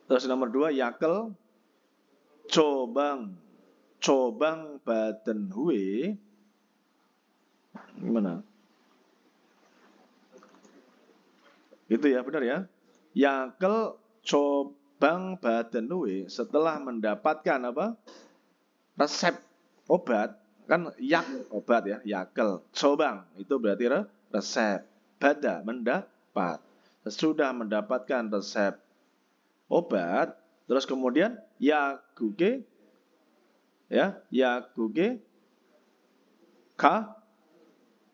Speaker 1: Terus nomor 2 Yakel Cobang Baden Hue. Gimana? Gitu ya, benar ya. Yakel Cobang Baden Hue setelah mendapatkan apa? Resep obat. Kan yak obat ya, yakel. Cobang itu berarti resep. Bada mendapat. Sesudah mendapatkan resep obat, terus kemudian yaguge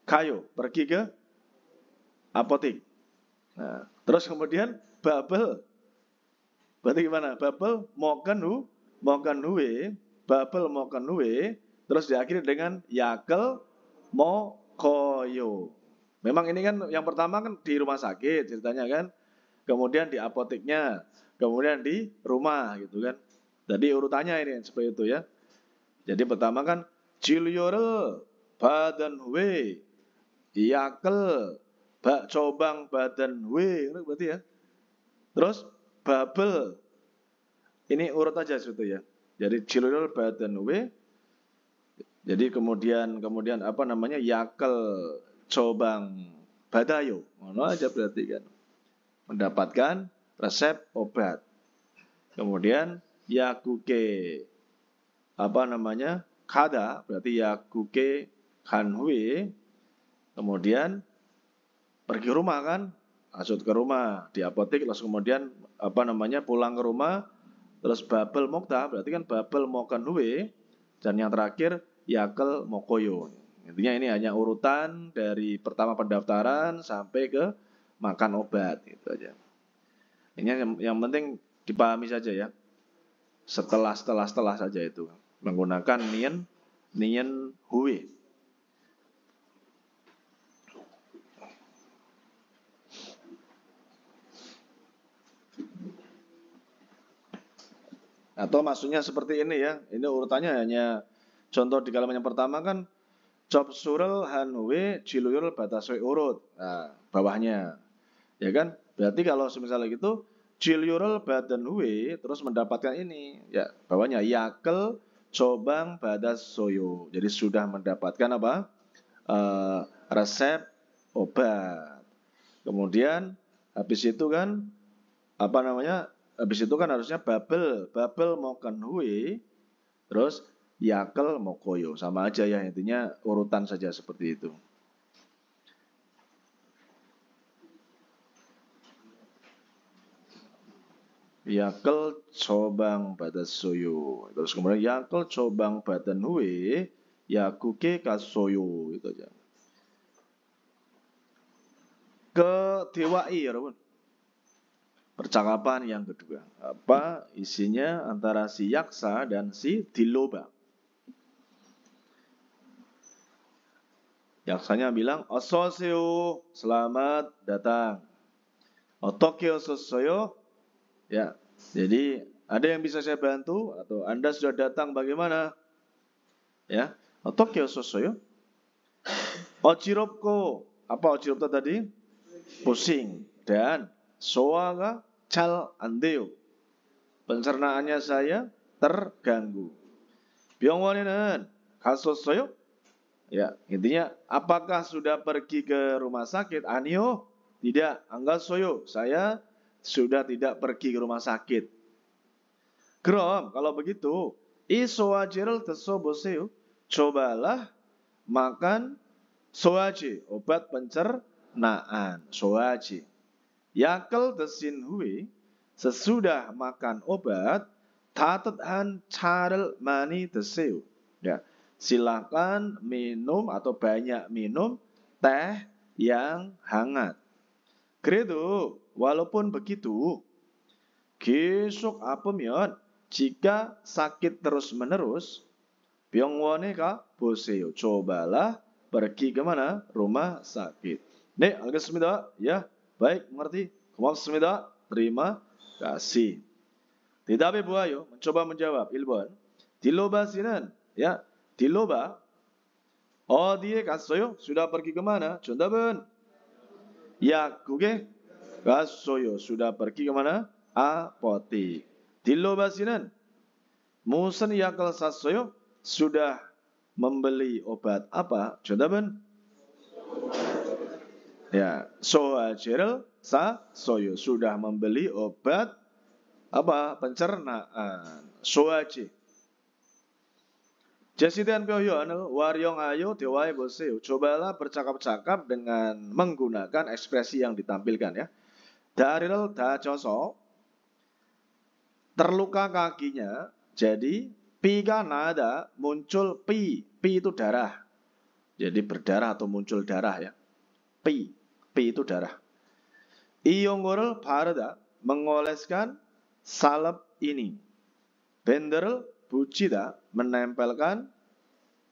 Speaker 1: kayo pergi ke apotek. Nah, terus kemudian babel. Berarti gimana? Babel moken hue, babel moken hue, terus diakhiri dengan yakel mokoyo. Memang ini kan yang pertama kan di rumah sakit ceritanya kan. Kemudian di apoteknya, kemudian di rumah gitu kan. Jadi urutannya ini seperti itu ya. Jadi pertama kan Jilyorel Badan Hue, Yakel Cobang Badan Hue, berarti ya. Terus Babel. Ini urut aja seperti ya. Jadi Jilyorel Badan Hue. Jadi kemudian apa namanya? Yakel Cobang Badayo. Ngono aja berarti kan. Mendapatkan resep obat. Kemudian yakuke apa namanya? Kada, berarti yakuke kanhui. Kemudian pergi rumah kan? Maksud ke rumah di apotek, terus kemudian apa namanya? Pulang ke rumah, terus babel mokta, berarti kan babel mokanhui, dan yang terakhir yakel mokoyo. Intinya ini hanya urutan dari pertama pendaftaran sampai ke makan obat gitu aja. Ini yang penting dipahami saja ya. Setelah saja itu menggunakan nian hui. Atau maksudnya seperti ini ya. Ini urutannya hanya contoh di kalimat yang pertama kan job surel hanwe ciluyul bataswe urut. Nah, bawahnya. Ya kan? Berarti kalau misalnya gitu Jilurul Badan Hue terus mendapatkan ini. Ya, bawahnya Yakel Cobang Badas Soyo. Jadi sudah mendapatkan apa? Resep obat. Kemudian habis itu kan apa namanya? Habis itu kan harusnya Babel Mokan Hue terus Yakel Mokoyo. Sama aja ya, intinya urutan saja seperti itu. Yakel Cobang Badan Soyo. Terus kemudian Yakel Cobang Badan Hue Yakuke Kasoyo. Itu aja. Kedewai ya teman. Percakapan yang kedua. Apa isinya antara si Yaksa dan si Diloba. Yaksanya bilang Ososeo, selamat datang. Otoke ososoyo. Ya, jadi ada yang bisa saya bantu atau Anda sudah datang bagaimana? Ya, Tokyo sosoyo. Ojiropko, apa ojiropko tadi? Pusing dan soaga cal andeo. Pencernaannya saya terganggu. Byongwon에는 갔었어요? Ya, intinya apakah sudah pergi ke rumah sakit? Anio, tidak. Anggal soyo, saya sudah tidak pergi ke rumah sakit. Krom, kalau begitu, isoajerel teso boseo, cobalah makan soaje, obat pencernaan, soaje. Yakel desin hui, sesudah makan obat, tatetan carel mani deseu. Ya, silakan minum atau banyak minum teh yang hangat. Kredo, walaupun begitu, gesok apemyon, jika sakit terus-menerus, 병원에 가 보세요. cobalah pergi kemana? Rumah sakit. 네, 알겠습니다. Ya, baik, mengerti. 고맙습니다. Terima kasih. 대답해 보아요. mencoba menjawab. 1번. 딜로바 씨는 ya, 딜로바 어디에 갔어요? sudah pergi kemana? 정답은 약국에 갔어요. sudah pergi kemana? apotik. 딜로바 씨는 무슨 약을 샀어요? sudah membeli obat apa? 정답은 ya, 소화제를 샀어요. sudah membeli obat apa? pencernaan. 소화제. 제시된 표현을 활용하여 대화해 보세요. cobalah bercakap-cakap dengan menggunakan ekspresi yang ditampilkan ya. 다리를 다쳐서 terluka kakinya, jadi pi가 nada muncul pi itu darah. Jadi berdarah atau muncul darah ya. pi itu darah. 이용고를 바르다 mengoleskan salep ini. 밴드를 붙이다 menempelkan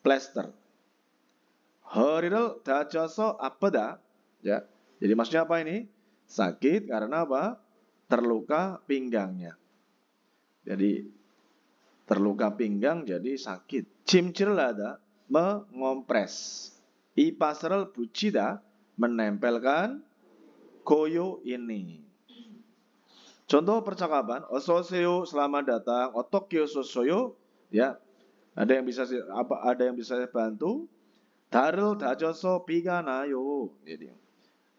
Speaker 1: plester. 허리를 다쳐서 아프다 ya. Jadi maksudnya apa ini? Sakit karena apa? Terluka pinggangnya. Jadi terluka pinggang jadi sakit. 침칠하다 mengompres. 이파스를 붙이다 menempelkan koyo ini. Contoh percakapan, 어서 오세요, selamat datang, 어떻게 오셨어요? Ya. Ada yang bisa saya bantu? 다리를 다쳐서 피가 나요.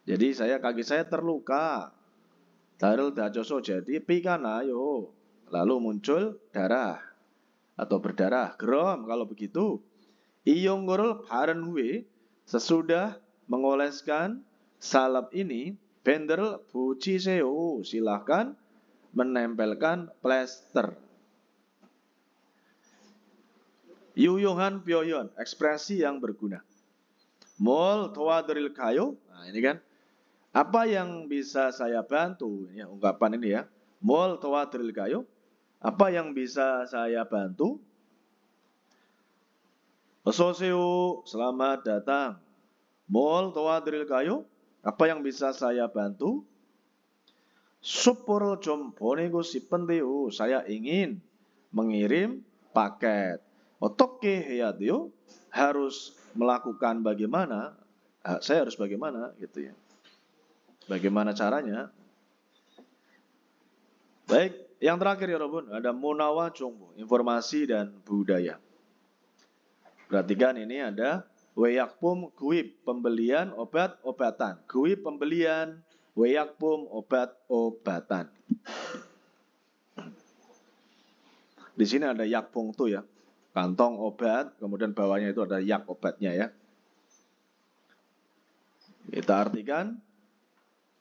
Speaker 1: Jadi kaki saya terluka. 다리를 다쳐서 jadi 피가 나요. Lalu muncul darah atau berdarah. 그럼 kalau begitu, 이용고를 바른 후에 sesudah mengoleskan salep ini, 밴드를 붙이세요. silahkan menempelkan plester. 유용한 표현, ekspresi yang berguna. 뭘 도와드릴까요? Nah, ini kan. Apa yang bisa saya bantu? Ini ungkapan ini ya. 뭘 도와드릴까요? Apa yang bisa saya bantu? 어서 오세요. Selamat datang. 뭘 도와드릴까요? Apa yang bisa saya bantu? 수포를 좀 보내고 싶은데요. Saya ingin mengirim paket. 어떻게 해야 돼요? Harus melakukan bagaimana? Saya harus bagaimana gitu ya. Bagaimana caranya? Baik. Yang terakhir ya Robun, ada Munawa Chongbo, informasi dan budaya. Perhatikan ini ada Weyakpum Guib, pembelian obat-obatan. Guib pembelian, Weyakpum obat-obatan. Di sini ada yakpung tuh ya, kantong obat, kemudian bawahnya itu ada yak obatnya ya. Kita artikan,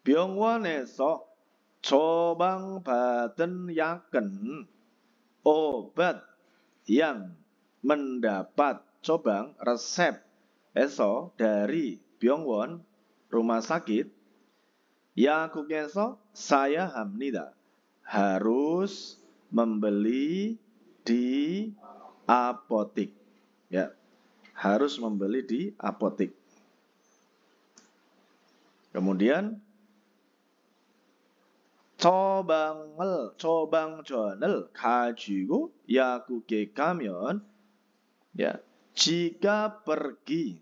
Speaker 1: 병원에서 처방받은 약은 obat yang mendapat cobang resep에서 dari 병원 rumah sakit 약국에서 사야 합니다. harus membeli di apotik ya. Harus membeli di apotik. Kemudian 처방전을 가지고 약국에 가면 ya, jika pergi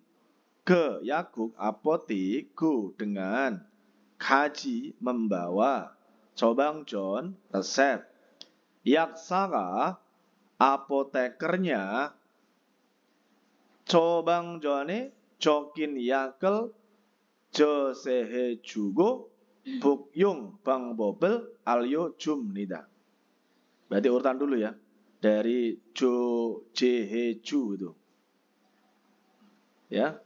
Speaker 1: ke yakuk apotik dengan 가지 membawa 처방전 resep 약사가 apotekernya Cobang jone jokin yakel jo sehe jugo bukyung bang bobel alyo jumnida. Berarti urutan dulu ya. Dari jo jehe ju itu. Ya.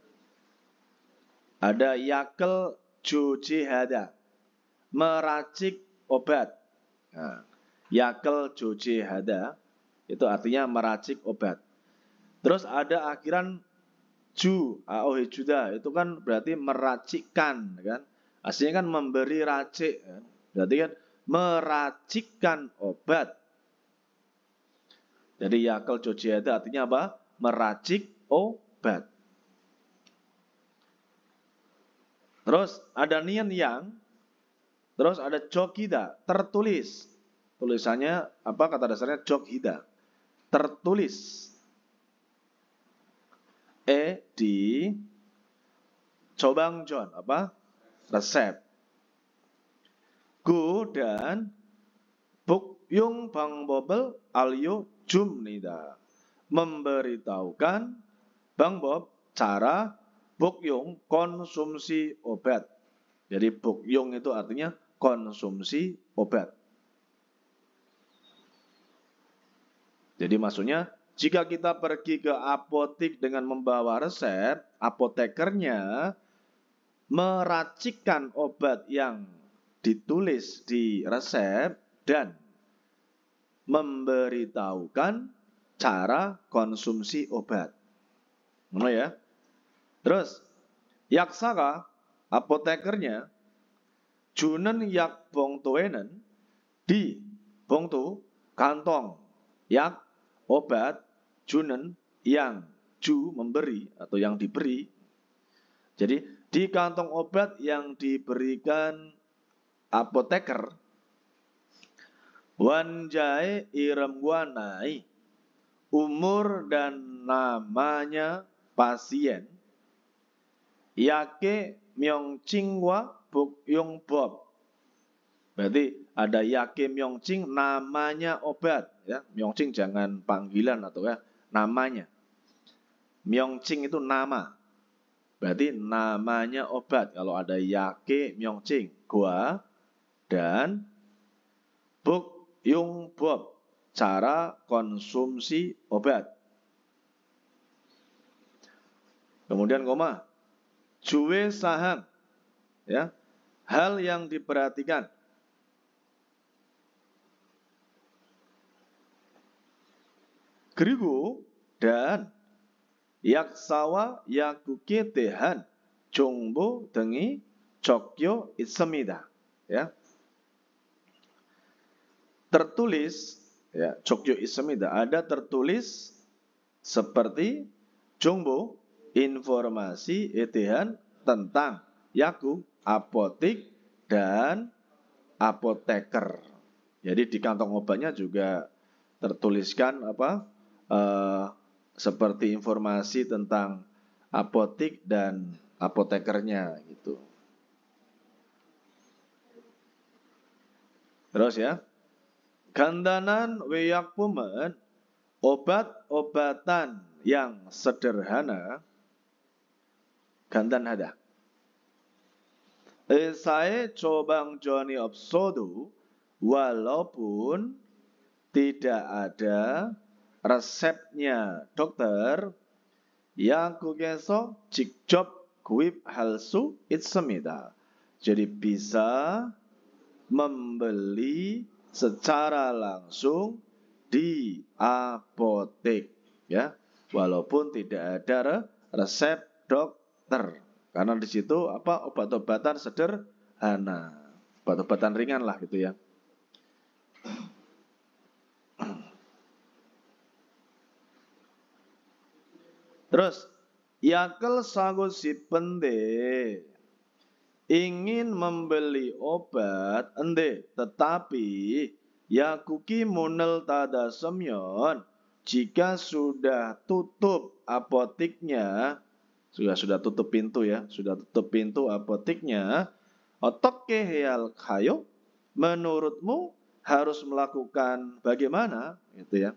Speaker 1: Ada yakel jo jihada. Meracik obat. Nah, yakel jo jihada itu artinya meracik obat. Terus ada akhiran ju, juda, itu kan berarti meracikkan, kan? Aslinya kan memberi racik, kan? Berarti kan meracikkan obat. Jadi yakel joji itu artinya apa? Meracik obat. Terus ada nian yang, terus ada jokhida, tertulis. Tulisannya apa? Kata dasarnya jokhida, tertulis. Di Cobang John apa? Resep. Gu dan Bukyung Bang Bobel Alyo Jumnida. Memberitahukan Bang Bob cara Bukyung konsumsi obat. Jadi Bukyung itu artinya konsumsi obat. Jadi maksudnya jika kita pergi ke apotik dengan membawa resep, apotekernya meracikkan obat yang ditulis di resep dan memberitahukan cara konsumsi obat. Mana ya? Terus, yaksaka, apotekernya, junen yak bongtuenen, di bongtu, kantong, yak, obat, junen yang ju memberi atau yang diberi. Jadi di kantong obat yang diberikan apoteker, wanjae irem guanai, umur dan namanya pasien, yake myongching wa bukyung bob. Berarti ada yake myongching, namanya obat, ya. Myongching jangan panggilan atau ya namanya. Myongching itu nama. Berarti namanya obat. Kalau ada yake myongching, gua dan bukyung bob, cara konsumsi obat. Kemudian koma, juwe saham, ya, hal yang diperhatikan. Grigo dan yaksawa yakuke tehan jongbo dengi chokyo 있습니다. Ya. Tertulis, ya, chokyo 있습니다. Ada tertulis seperti jongbo, informasi etehan tentang yaku, apotik dan apoteker. Jadi di kantong obatnya juga tertuliskan apa? Seperti informasi tentang apotik dan apotekernya gitu. Terus ya, gandanan weyakpumen, obat-obatan yang sederhana, gandan hada. Saya cobang joni obsodu, walaupun tidak ada resepnya dokter, yang kugeso 직접 구입할 수 있습니다. Jadi bisa membeli secara langsung di apotek, ya, walaupun tidak ada resep dokter, karena di situ apa, obat-obatan sederhana, obat-obatan ringan lah gitu ya. Terus, yakel sago si pende, ingin membeli obat ende, tetapi yakuki munel tada semyon, jika sudah tutup apotiknya, sudah tutup pintu ya, sudah tutup pintu apotiknya, otoke heal kayo, menurutmu harus melakukan bagaimana, gitu ya.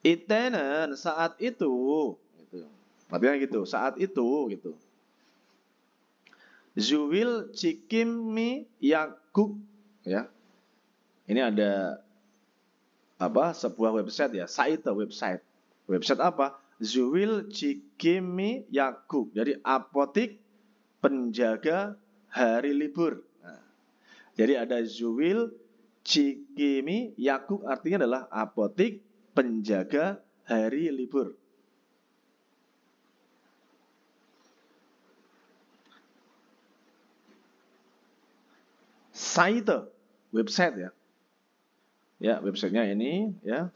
Speaker 1: Itenen saat itu, gitu. Artinya gitu, saat itu gitu. Zuwil Cikimi Yakuk ya. Ini ada sebuah website ya, website. Website apa? Zuwil Cikimi Yakuk. Jadi apotik penjaga hari libur. Nah, jadi ada Zuwil Cikimi Yakuk artinya adalah apotik penjaga hari libur. Site, website ya. Ya, websitenya ini ya.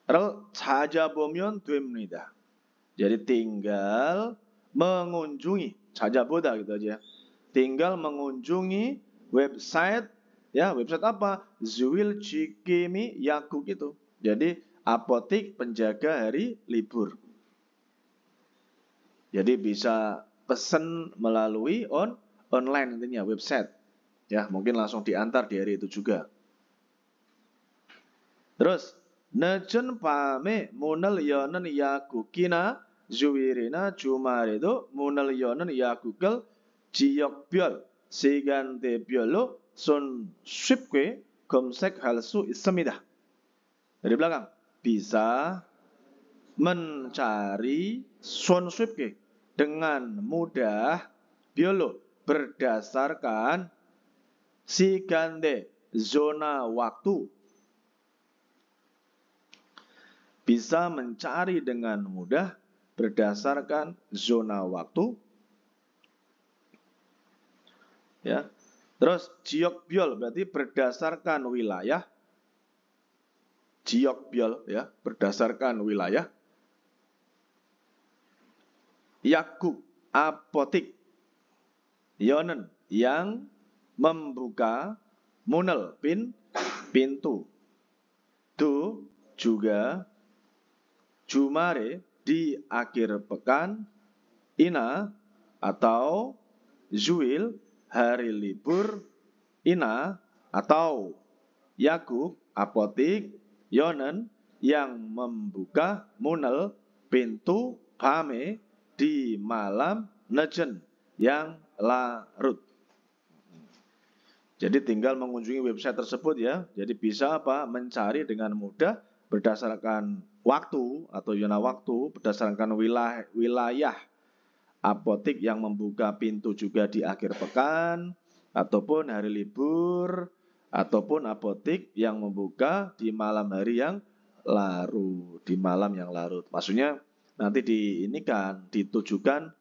Speaker 1: 를 찾아보면 됩니다. Jadi tinggal mengunjungi, 찾아보다 gitu aja. Tinggal mengunjungi website ya, website apa? Zuwil Cikimi Yakuk itu. Jadi apotik penjaga hari libur. Jadi bisa pesan melalui online intinya website. Ya, mungkin langsung diantar di hari itu juga. Terus, 늦은 밤에 문을 여는 약국이나 주일이나 주말에도 문을 여는 약국을 지역별, 시간대별로 쉽게 검색할 수 있습니다. Dari belakang, bisa mencari 쉽게 dengan mudah biolo berdasarkan 시간대, zona waktu. Bisa mencari dengan mudah berdasarkan zona waktu. Ya. Terus jiokbyol berarti berdasarkan wilayah. Jiokbyol ya, berdasarkan wilayah. Yakuk, apotik. Yonen, yang membuka, munel, pintu. Tu, juga. Jumare, di akhir pekan. Ina, atau zuil, hari libur. Ina, atau yakuk, apotik. Yonen, yang membuka, munel, pintu. Pame, di malam. Nejen, yang larut. Jadi tinggal mengunjungi website tersebut ya. Jadi bisa mencari dengan mudah berdasarkan waktu atau zona waktu, berdasarkan wilayah apotik yang membuka pintu juga di akhir pekan, ataupun hari libur, ataupun apotik yang membuka di malam hari yang larut, di malam yang larut. Maksudnya nanti ditujukan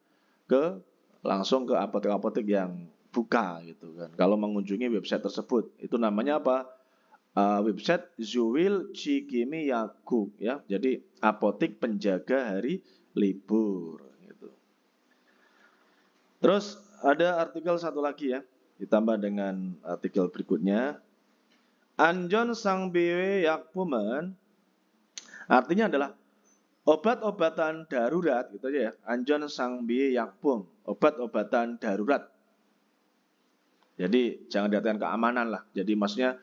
Speaker 1: langsung ke apotek-apotek yang buka gitu kan. Kalau mengunjungi website tersebut, itu namanya apa? Website Zuwil Cikimi Yakuk ya. Jadi apotik penjaga hari libur gitu. Terus ada artikel satu lagi ya, ditambah dengan artikel berikutnya. Anjon sang biwe yakpumen artinya adalah obat-obatan darurat gitu aja ya. Anjon sang biwe yakpum, obat-obatan darurat. Jadi jangan diartikan keamanan lah. Jadi maksudnya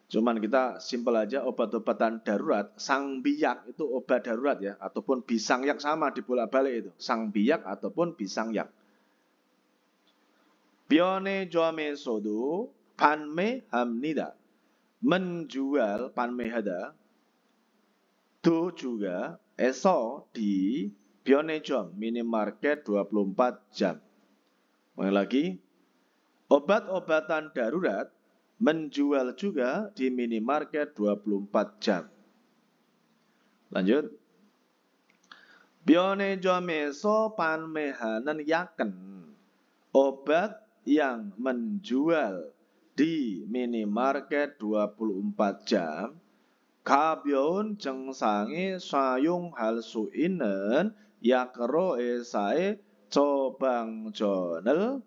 Speaker 1: cuman kita simpel aja obat-obatan darurat. Sang biyak itu obat darurat ya. Ataupun bisangyak sama dibolak-balik itu. Sang biyak ataupun bisangyak. Bione jome sodu panme hamnida. Menjual panme hada. Tu juga di bione jom minimarket 24 jam. Mulai lagi. Obat-obatan darurat menjual juga di minimarket 24 jam. Lanjut. Bionejomeso panmehanan yaken. Obat yang menjual di minimarket 24 jam. Kabyon jengsangi sayung halsu inen yakro esae cobang jonel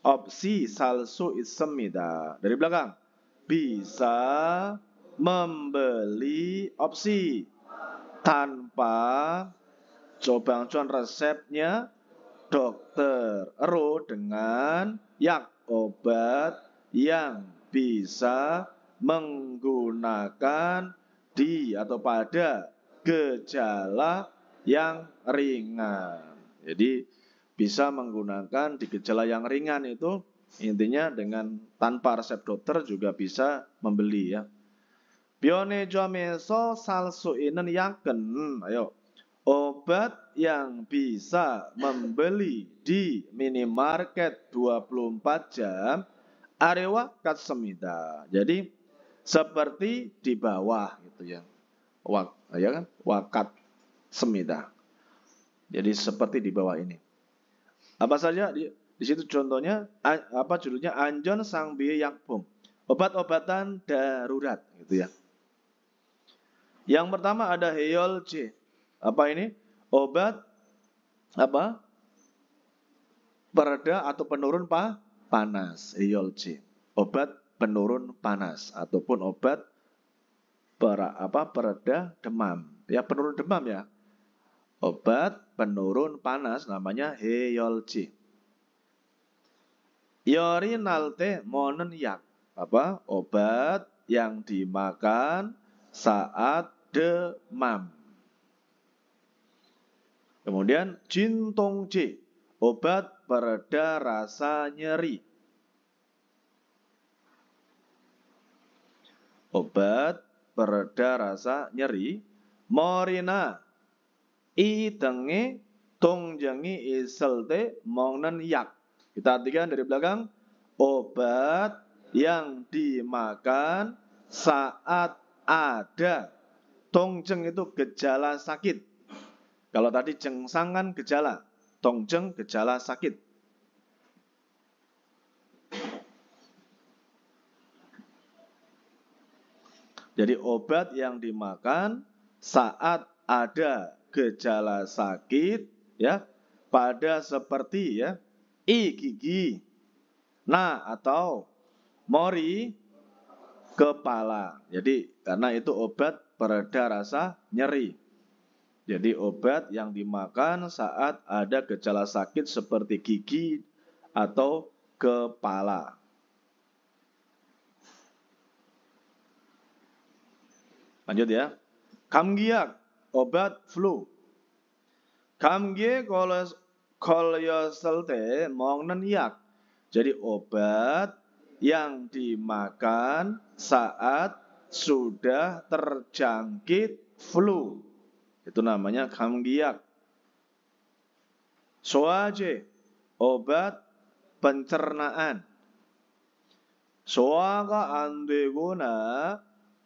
Speaker 1: opsi salsu ismida. Dari belakang. Bisa membeli opsi tanpa cobang-cobang resepnya dokter. Ero dengan obat yang bisa menggunakan di atau pada gejala yang ringan. Jadi bisa menggunakan di gejala yang ringan itu intinya dengan tanpa resep dokter juga bisa membeli ya. 편의점에서 살 수 있는 약은 ayo obat yang bisa membeli di minimarket 24 jam arewa katsemida. Jadi seperti di bawah gitu ya. Ya kan? Wakat semida. Jadi seperti di bawah ini. Apa saja di situ contohnya apa judulnya Anjon Sangbi Yakpum. Obat-obatan darurat gitu ya. Yang pertama ada Heolji. Apa ini? Obat apa? Pereda atau penurun panas. Heolji. Obat penurun panas ataupun obat pereda demam. Ya, penurun demam ya. Obat penurun panas namanya Heolji. Yorinalte monen yak. Apa? Obat yang dimakan saat demam. Kemudian jintongji, obat pereda rasa nyeri. Obat pereda rasa nyeri. Morina, i tenge tongjangi iselte mongnen yak. Kita artikan dari belakang, obat yang dimakan saat ada tongjeng itu gejala sakit. Kalau tadi jengsang kan gejala, tongjeng gejala sakit. Jadi obat yang dimakan saat ada gejala sakit ya, pada seperti ya gigi, nah atau mori kepala. Jadi karena itu obat pereda rasa nyeri. Jadi obat yang dimakan saat ada gejala sakit seperti gigi atau kepala. Lanjut ya. Kamgiak, obat flu. Kamgie kolyoselte mongnen yak. Jadi obat yang dimakan saat sudah terjangkit flu. Itu namanya kamgiak. Soaje, obat pencernaan. Soaga andeguna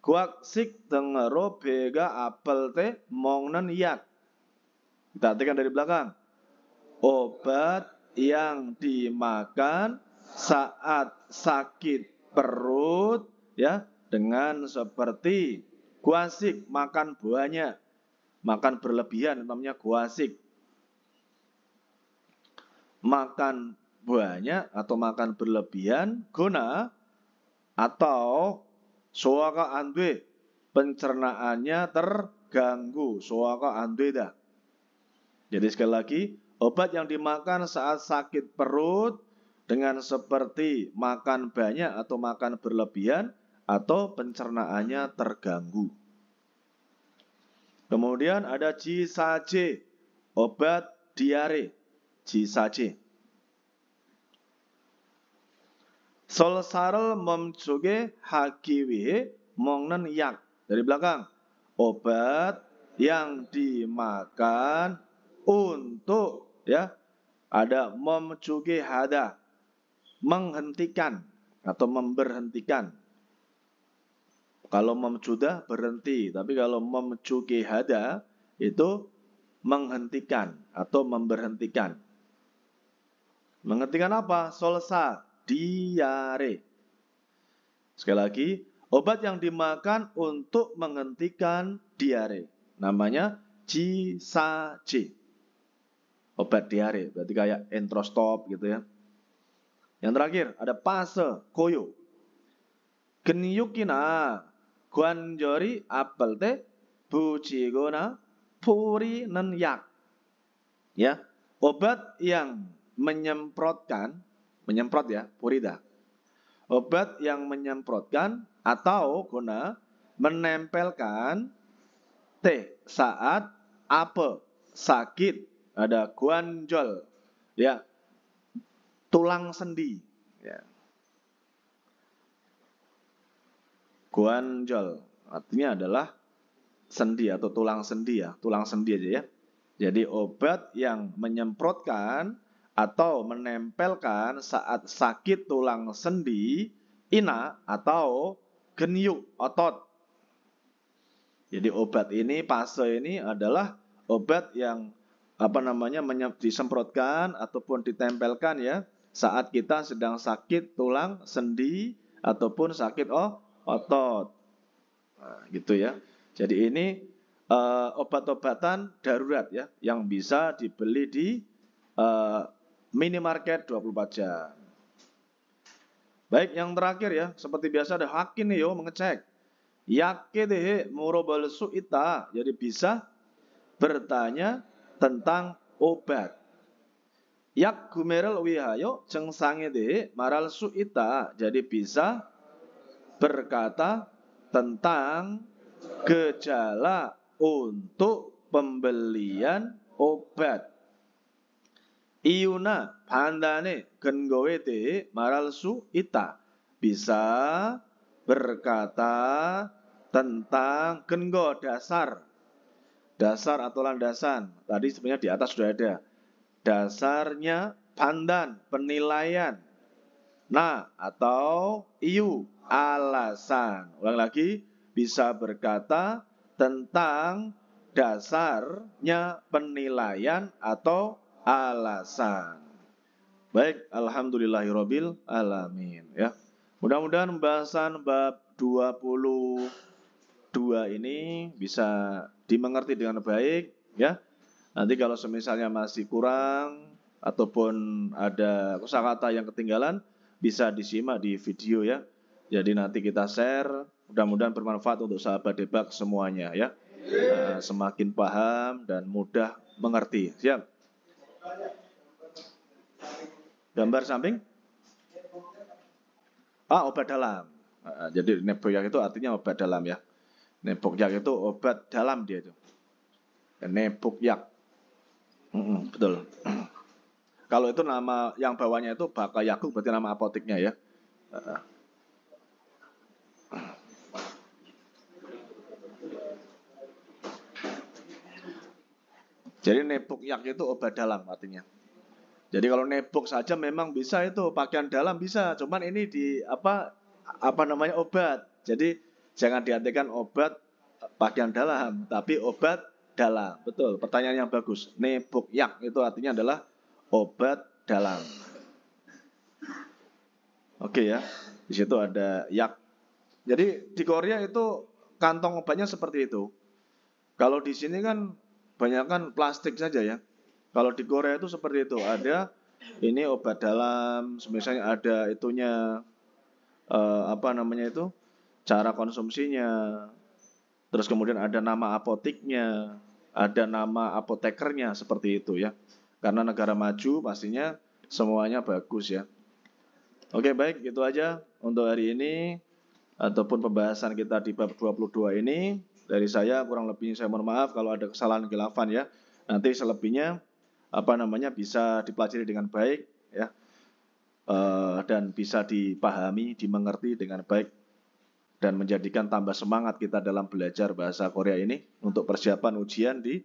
Speaker 1: kuaksik tengero bega apel teh mongnen yak. Kita artikan dari belakang. Obat yang dimakan saat sakit perut ya, dengan seperti kuasik, makan banyak, makan berlebihan namanya guasik. Makan banyak atau makan berlebihan guna atau soaka andwe, pencernaannya terganggu, soaka andwe dah. Jadi sekali lagi, obat yang dimakan saat sakit perut dengan seperti makan banyak atau makan berlebihan atau pencernaannya terganggu. Kemudian ada jisaje, obat diare, jisaje. Solsarel memcuge hakiwi mongnen yak. Dari belakang, obat yang dimakan untuk ya ada memcuge hada, menghentikan atau memberhentikan. Kalau memcuda berhenti, tapi kalau memcuge hada itu menghentikan atau memberhentikan. Menghentikan apa? Solsa, diare. Sekali lagi, obat yang dimakan untuk menghentikan diare. Namanya jisaje. Obat diare, berarti kayak entrostop gitu ya. Yang terakhir, ada pase, koyo. Genyukina, guanjori apel teh, bujigona, puri nen yak. Ya, obat yang menyemprot ya, purida. Obat yang menyemprotkan atau guna menempelkan teh saat apa sakit, ada guanjol, ya, tulang sendi, ya. Guanjol artinya adalah sendi atau tulang sendi ya, tulang sendi aja ya. Jadi obat yang menyemprotkan atau menempelkan saat sakit tulang sendi, ina atau geniuk otot. Jadi obat ini, pase ini adalah obat yang disemprotkan ataupun ditempelkan ya saat kita sedang sakit tulang sendi ataupun sakit otot. Nah, gitu ya. Jadi ini obat-obatan darurat ya yang bisa dibeli di minimarket 24 jam. Baik, yang terakhir ya, seperti biasa ada hakin nih yo mengecek. Yakke deh murobal suita, jadi bisa bertanya tentang obat. Yak gumerel wihayo cengsange deh maral suita, jadi bisa berkata tentang gejala untuk pembelian obat. Iuna bandane gengowe de maral su ita, bisa berkata tentang gengo dasar atau landasan. Tadi sebenarnya di atas sudah ada dasarnya, pandan penilaian, nah atau iu alasan. Ulang lagi, bisa berkata tentang dasarnya penilaian atau alasan. Baik, alhamdulillahirabbil alamin ya. Mudah-mudahan pembahasan bab 22 ini bisa dimengerti dengan baik ya. Nanti kalau semisalnya masih kurang ataupun ada kosakata yang ketinggalan, bisa disimak di video ya. Jadi nanti kita share, mudah-mudahan bermanfaat untuk sahabat debak semuanya ya. Semakin paham dan mudah mengerti. Siap? Gambar samping? Obat dalam. Jadi nebokyak itu artinya obat dalam ya. Nebokyak itu obat dalam dia itu. Nebokyak. Betul. Kalau itu nama yang bawahnya itu Bakayaku, berarti nama apoteknya ya. Jadi nebokyak itu obat dalam artinya. Jadi kalau nebok saja memang bisa itu pakaian dalam bisa, cuman ini obat. Jadi jangan diartikan obat pakaian dalam, tapi obat dalam. Betul, pertanyaan yang bagus. Nebokyak itu artinya adalah obat dalam. Oke ya, di situ ada yak. Jadi di Korea itu kantong obatnya seperti itu. Kalau di sini kan banyakkan plastik saja ya. Kalau di Korea itu seperti itu, ada ini obat dalam, misalnya ada itunya cara konsumsinya, terus kemudian ada nama apoteknya, ada nama apotekernya seperti itu ya. Karena negara maju pastinya semuanya bagus ya. Oke baik, itu aja untuk hari ini ataupun pembahasan kita di bab 22 ini. Dari saya kurang lebihnya saya mohon maaf kalau ada kesalahan khilafan ya. Nanti selebihnya bisa dipelajari dengan baik ya, dan bisa dipahami, dimengerti dengan baik dan menjadikan tambah semangat kita dalam belajar bahasa Korea ini untuk persiapan ujian di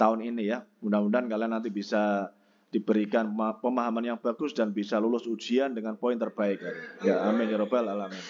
Speaker 1: tahun ini ya. Mudah-mudahan kalian nanti bisa diberikan pemahaman yang bagus dan bisa lulus ujian dengan poin terbaik ya. Amin ya rabbal alamin.